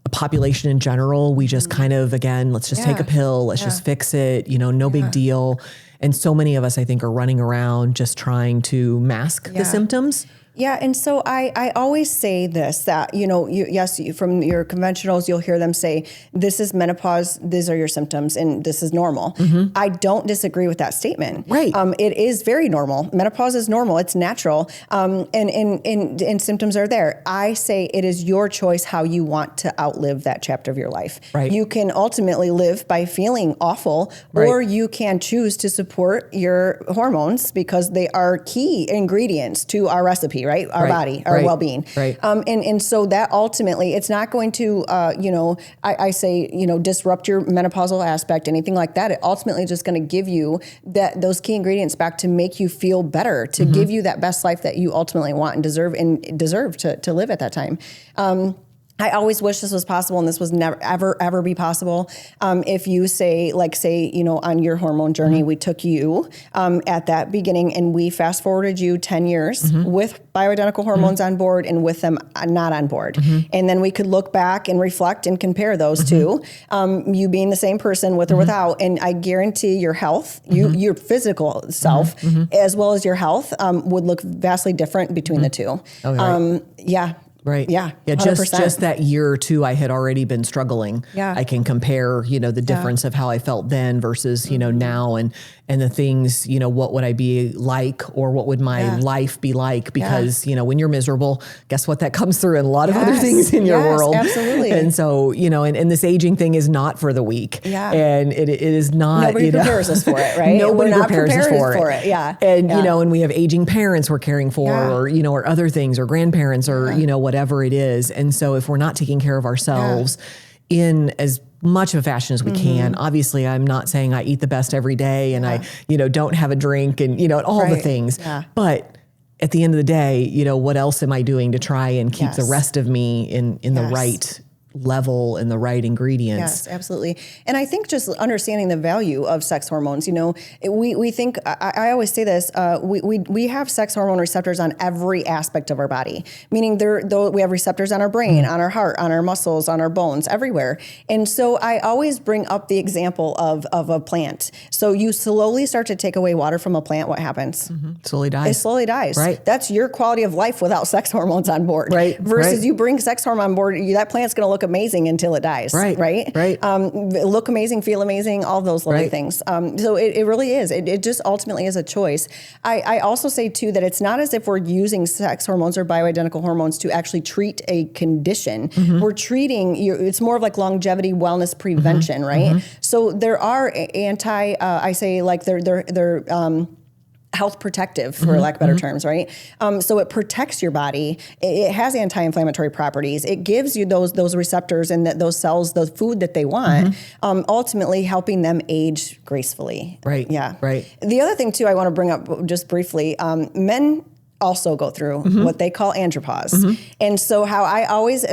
A: a population in general, we just kind of, again, let's just take a pill. Let's just fix it. No big deal. And so many of us, I think, are running around just trying to mask the symptoms.
C: Yeah, and so I always say this, that, from your conventionals, you'll hear them say, this is menopause, these are your symptoms, and this is normal. I don't disagree with that statement.
A: Right.
C: It is very normal. Menopause is normal. It's natural. And symptoms are there. I say it is your choice how you want to outlive that chapter of your life.
A: Right.
C: You can ultimately live by feeling awful, or you can choose to support your hormones because they are key ingredients to our recipe, right? Our body, our well-being.
A: Right.
C: And so that ultimately, it's not going to, I say, disrupt your menopausal aspect, anything like that. It ultimately is just going to give you those key ingredients back to make you feel better, to give you that best life that you ultimately want and deserve to live at that time. I always wish this was possible, and this was never, ever be possible. If you say, on your hormone journey, we took you at that beginning and we fast forwarded you 10 years with bioidentical hormones on board and with them not on board. And then we could look back and reflect and compare those two, you being the same person with or without. And I guarantee your health, your physical self, as well as your health, would look vastly different between the two. Yeah.
A: Right.
C: Yeah.
A: Yeah.
C: 100%.
A: Just that year or two, I had already been struggling.
C: Yeah.
A: I can compare, the difference of how I felt then versus, now and the things, what would I be like, or what would my life be like? Because, when you're miserable, guess what? That comes through in a lot of other things in your world.
C: Absolutely.
A: And so, and this aging thing is not for the weak.
C: Yeah.
A: And it is not,
C: nobody prepares us for it, right?
A: Nobody prepares us for it.
C: Yeah.
A: And, and we have aging parents we're caring for, or other things, or grandparents, or, whatever it is. And so if we're not taking care of ourselves in as much of a fashion as we can, obviously I'm not saying I eat the best every day and I, don't have a drink and, all the things, but at the end of the day, what else am I doing to try and keep the rest of me in the right level and the right ingredients?
C: Yes, absolutely. And I think just understanding the value of sex hormones, we think, I always say this, we have sex hormone receptors on every aspect of our body, meaning we have receptors on our brain, on our heart, on our muscles, on our bones, everywhere. And so I always bring up the example of a plant. So you slowly start to take away water from a plant, what happens?
A: Slowly dies.
C: It slowly dies.
A: Right.
C: That's your quality of life without sex hormones on board.
A: Right.
C: Versus you bring sex hormone on board, that plant's going to look amazing until it dies. Right. Look amazing, feel amazing, all those lovely things. So it really is. It just ultimately is a choice. I also say too that it's not as if we're using sex hormones or bioidentical hormones to actually treat a condition. We're treating, it's more of like longevity wellness prevention, right? So there are they're health protective, for lack of better terms, right? So it protects your body. It has anti-inflammatory properties. It gives you those receptors and those cells, the food that they want, ultimately helping them age gracefully.
A: Right.
C: Yeah.
A: Right.
C: The other thing too, I want to bring up just briefly, men also go through what they call andropause. And so how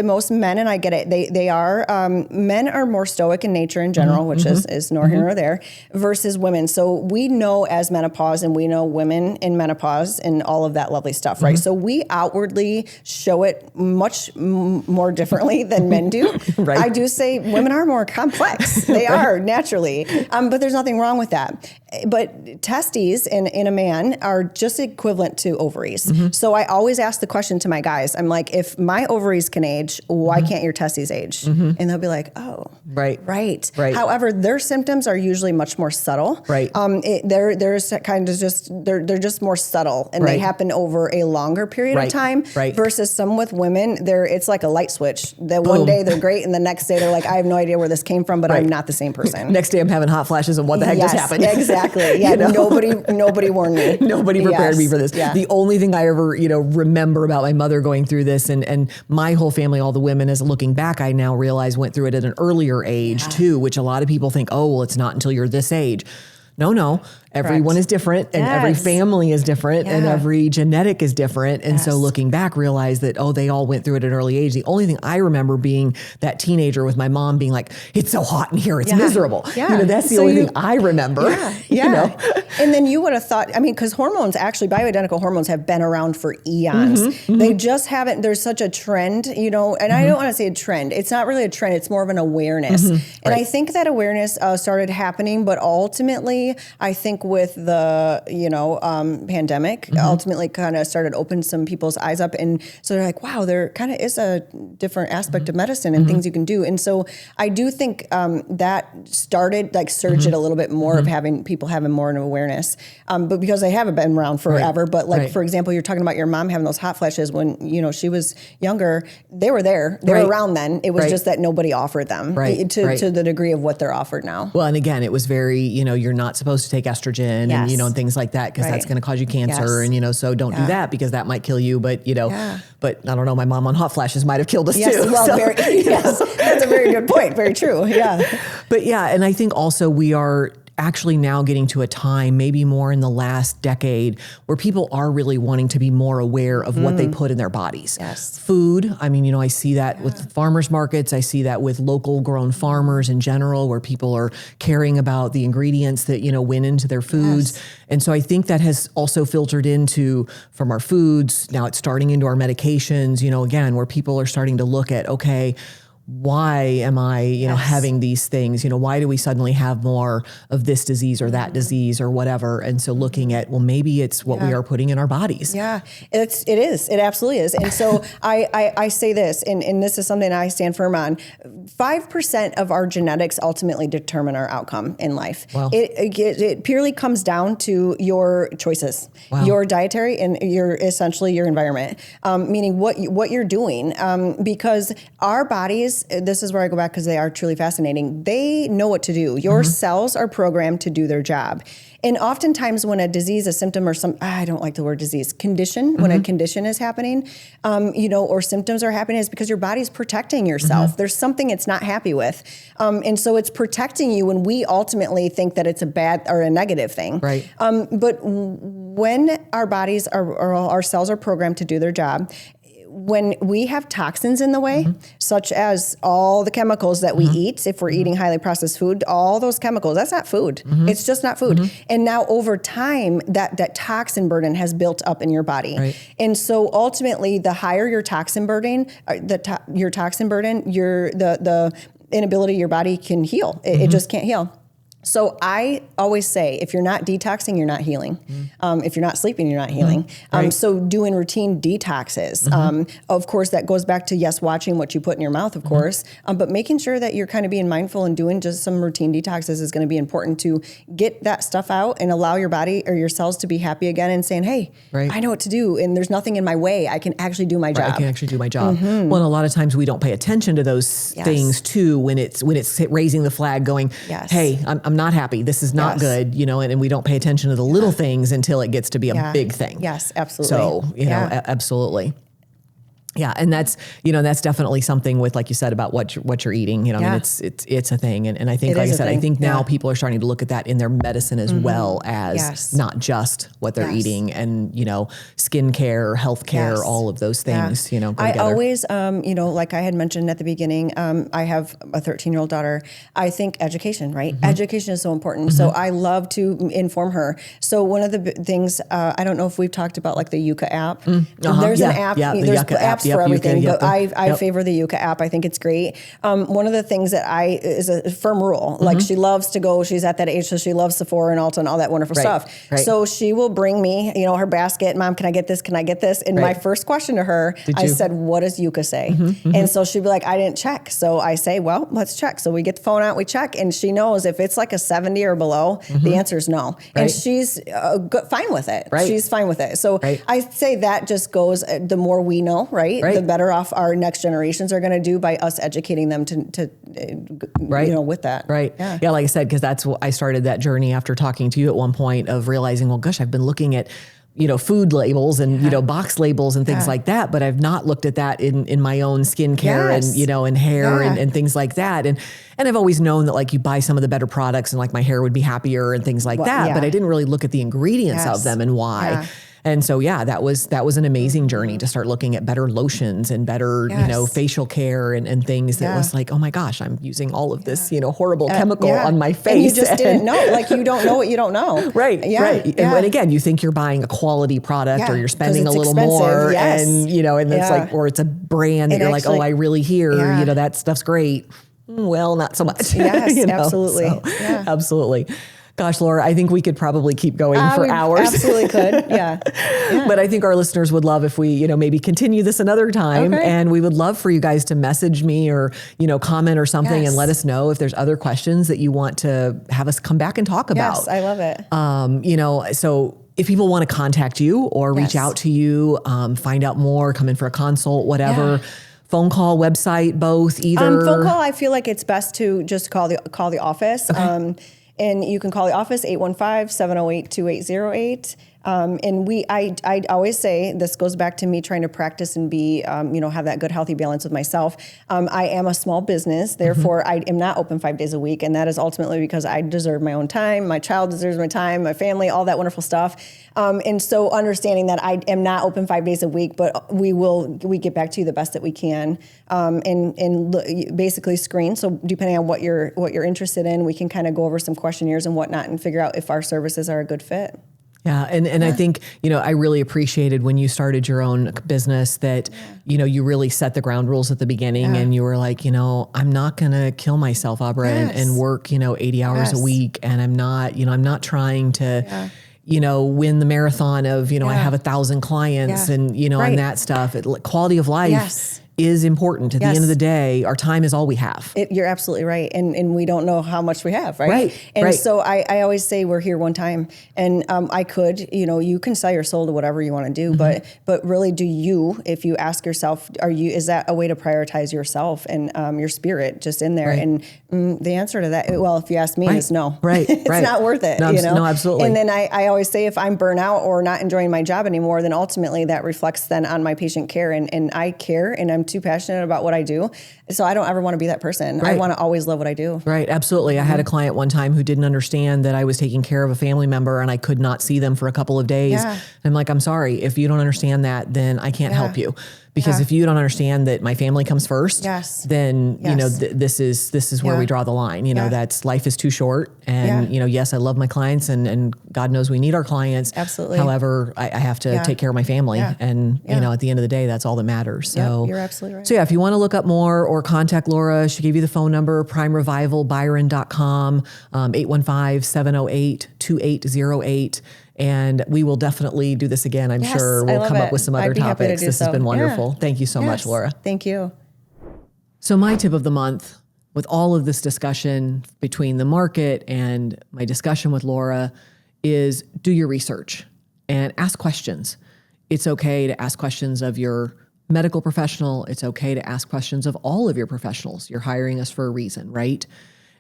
C: most men, and I get it, men are more stoic in nature in general, which is nor here nor there, versus women. So we know as menopause and we know women in menopause and all of that lovely stuff, right? So we outwardly show it much more differently than men do.
A: Right.
C: I do say women are more complex. They are naturally, but there's nothing wrong with that. But testes in a man are just equivalent to ovaries. So I always ask the question to my guys. I'm like, if my ovaries can age, why can't your testes age? And they'll be like, oh, right. However, their symptoms are usually much more subtle.
A: Right.
C: They're just more subtle, and they happen over a longer period of time.
A: Right.
C: Versus some with women, it's like a light switch. That one day they're great, and the next day they're like, I have no idea where this came from, but I'm not the same person.
A: Next day I'm having hot flashes and what the heck just happened?
C: Exactly. Yeah. Nobody warned me.
A: Nobody prepared me for this.
C: Yeah.
A: The only thing I ever, remember about my mother going through this and my whole family, all the women, as looking back, I now realize went through it at an earlier age too, which a lot of people think, oh, well, it's not until you're this age. No. everyone is different and every
C: Yes.
A: family is different and
C: Yeah.
A: every genetic is different. And so
C: Yes.
A: looking back, realized that, they all went through it at an early age. The only thing I remember being that teenager with my mom being like, it's so hot in here. It's miserable.
C: Yeah.
A: That's the
C: So
A: only
C: you-
A: thing I remember.
C: Yeah. And then you would have thought, because hormones, actually bioidentical hormones have been around for eons. They just haven't, there's such a trend, and I don't want to say a trend. It's not really a trend. It's more of an awareness. And I think that awareness started happening, but ultimately, I think with the, pandemic, ultimately kind of started opening some people's eyes up. And so they're like, wow, there kind of is a different aspect of medicine and things you can do. And so I do think that started surged it a little bit more of having people having more of an awareness. But because they haven't been around forever, but for example, you're talking about your mom having those hot flashes when, she was younger, they were there, they were around then. It was just that nobody offered them to the degree of what they're offered now.
A: Well, and again, it was very, you're not supposed to take estrogen and, and things like that because that's going to cause you cancer. And, so don't do that because that might kill you. But, but I don't know, my mom on hot flashes might have killed us too.
C: Well,
A: So,
C: that's a very good point. Very true. Yeah.
A: But and I think also we are actually now getting to a time, maybe more in the last decade, where people are really wanting to be more aware of what they put in their bodies.
C: Yes.
A: Food, I see that with farmers markets. I see that with local grown farmers in general, where people are caring about the ingredients that, went into their foods.
C: Yes.
A: And so I think that has also filtered into from our foods. Now it's starting into our medications, again, where people are starting to look at, okay, why am I, having these things? Why do we suddenly have more of this disease or that disease or whatever? And so looking at, well, maybe it's what we are putting in our bodies.
C: Yeah, it is. It absolutely is. And so I say this, and this is something I stand firm on. 5% of our genetics ultimately determine our outcome in life.
A: Wow.
C: It purely comes down to your choices, your dietary and essentially your environment, meaning what you're doing, because our bodies, this is where I go back because they are truly fascinating. They know what to do. Your cells are programmed to do their job. And oftentimes when a disease, a symptom, or I don't like the word disease, condition, when a condition is happening, or symptoms are happening, is because your body's protecting yourself. There's something it's not happy with. And so it's protecting you when we ultimately think that it's a bad or a negative thing.
A: Right.
C: But when our bodies or our cells are programmed to do their job, when we have toxins in the way, such as all the chemicals that we eat, if we're eating highly processed food, all those chemicals, that's not food. It's just not food. And now over time, that toxin burden has built up in your body.
A: Right.
C: And so ultimately, the higher your toxin burden, the inability your body can heal. It just can't heal. So I always say, if you're not detoxing, you're not healing. If you're not sleeping, you're not healing.
A: Right.
C: So doing routine detoxes, of course, that goes back to, yes, watching what you put in your mouth, of course, but making sure that you're kind of being mindful and doing just some routine detoxes is going to be important to get that stuff out and allow your body or your cells to be happy again and saying, hey, I know what to do and there's nothing in my way. I can actually do my job.
A: I can actually do my job. Well, and a lot of times we don't pay attention to those things too, when it's raising the flag going, hey, I'm not happy. This is not good, and we don't pay attention to the little things until it gets to be a big thing.
C: Yes, absolutely.
A: So, absolutely. Yeah, and that's that's definitely something with, like you said, about what you're eating. It's a thing, and I think, like I said, I think now people are starting to look at that in their medicine as well as not just what they're eating, and skincare, healthcare, all of those things. Go
C: I
A: together.
C: always, like I had mentioned at the beginning, I have a 13-year-old daughter. I think education, right? Education is so important. So I love to inform her. So one of the things, I don't know if we've talked about like the Yucca app. There's an app.
A: Yeah, the
C: there's
A: Yucca
C: apps
A: app.
C: for everything,
A: Yucca,
C: but I favor the Yucca app. I think it's great. One of the things that is a firm rule, like she loves to go, she's at that age, so she loves Sephora and Ulta and all that wonderful stuff.
A: Right.
C: So she will bring me, her basket, Mom, can I get this? Can I get this? And my first question to her, I said, what does Yucca say? And so she'd be like, I didn't check. So I say, well, let's check. So we get the phone out, we check, and she knows if it's like a 70 or below, the answer is no. And she's fine with it. She's fine with it. So I say that just goes, the more we know, the better off our next generations are going to do by us educating them to with that.
A: Yeah, like I said, because that's what I started that journey after talking to you at one point of realizing, well, gosh, I've been looking at food labels and, box labels and things like that, but I've not looked at that in my own skincare and hair and things like that. And I've always known that like you buy some of the better products and like my hair would be happier and things like that, but I didn't really look at the ingredients of them and why. Yeah. And so, that was an amazing journey to start looking at better lotions and better, facial care and things that was like, oh my gosh, I'm using all of this, horrible chemical on my face.
C: And you just didn't know, like you don't know what you don't know.
A: Right. Yeah. Right. Yeah. And again, you think you're buying a quality product or you're spending a little expensive. More and it's like, or it's a brand that you're like, oh, I really hear, that stuff's great. Well, not so much.
C: Yes, absolutely.
A: So, absolutely. Gosh, Laura, I think we could probably keep going for hours.
C: Absolutely could. Yeah.
A: But I think our listeners would love if we, maybe continue this another time. Okay. And we would love for you guys to message me or, comment or something and let us know if there's other questions that you want to have us come back and talk about.
C: Yes, I love it.
A: So if people want to contact you or reach out to you, find out more, come in for a consult, whatever. Yeah. Phone call, website, both, either.
C: Phone call, I feel like it's best to just call the office. Okay. And you can call the office, 815-708-2808. And I always say, this goes back to me trying to practice and be, have that good, healthy balance with myself. I am a small business, therefore I am not open 5 days a week. And that is ultimately because I deserve my own time. My child deserves my time, my family, all that wonderful stuff. And so understanding that I am not open 5 days a week, but we get back to you the best that we can, and basically screen. So depending on what you're interested in, we can kind of go over some questionnaires and whatnot and figure out if our services are a good fit.
A: Yeah. And I think, I really appreciated when you started your own business that, you really set the ground rules at the beginning and you were like, I'm not going to kill myself, Aubra, and work, 80 hours a week. And I'm not trying to, win the marathon of, I have 1,000 clients and, and that stuff. Quality of life is important. At the end of the day, our time is all we have.
C: You're absolutely right. And we don't know how much we have, right? And so I always say we're here one time. And I could, you can sell your soul to whatever you want to do, but really if you ask yourself, is that a way to prioritize yourself and your spirit just in there? And the answer to that, well, if you ask me, is no. It's not worth it.
A: No, no, absolutely.
C: And then I always say if I'm burnt out or not enjoying my job anymore, then ultimately that reflects then on my patient care. And I care and I'm too passionate about what I do. So I don't ever want to be that person. I want to always love what I do.
A: Right. Absolutely. I had a client one time who didn't understand that I was taking care of a family member and I could not see them for a couple of days. And I'm like, I'm sorry. If you don't understand that, then I can't help you. Because if you don't understand that my family comes first, then, this is where we draw the line. That's life is too short. And, yes, I love my clients and God knows we need our clients.
C: Absolutely.
A: However, I have to take care of my family. And, at the end of the day, that's all that matters. So
C: you're absolutely right.
A: So if you want to look up more or contact Laura, she gave you the phone number, primerevivalbyron.com, 815-708-2808. And we will definitely do this again. I'm sure we'll come up with some other topics. This has been wonderful. Thank you so much, Laura.
C: Thank you.
A: So my tip of the month, with all of this discussion between the market and my discussion with Laura, is do your research and ask questions. It's okay to ask questions of your medical professional. It's okay to ask questions of all of your professionals. You're hiring us for a reason, right?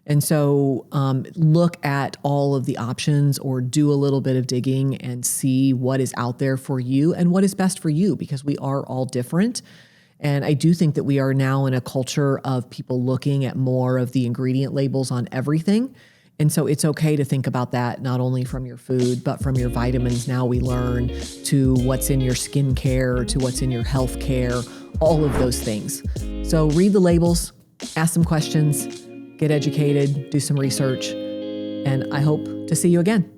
A: And so look at all of the options or do a little bit of digging and see what is out there for you and what is best for you, because we are all different. And I do think that we are now in a culture of people looking at more of the ingredient labels on everything. And so it's okay to think about that, not only from your food, but from your vitamins. Now we learn to what's in your skincare, to what's in your health care, all of those things. So read the labels, ask some questions, get educated, do some research, and I hope to see you again.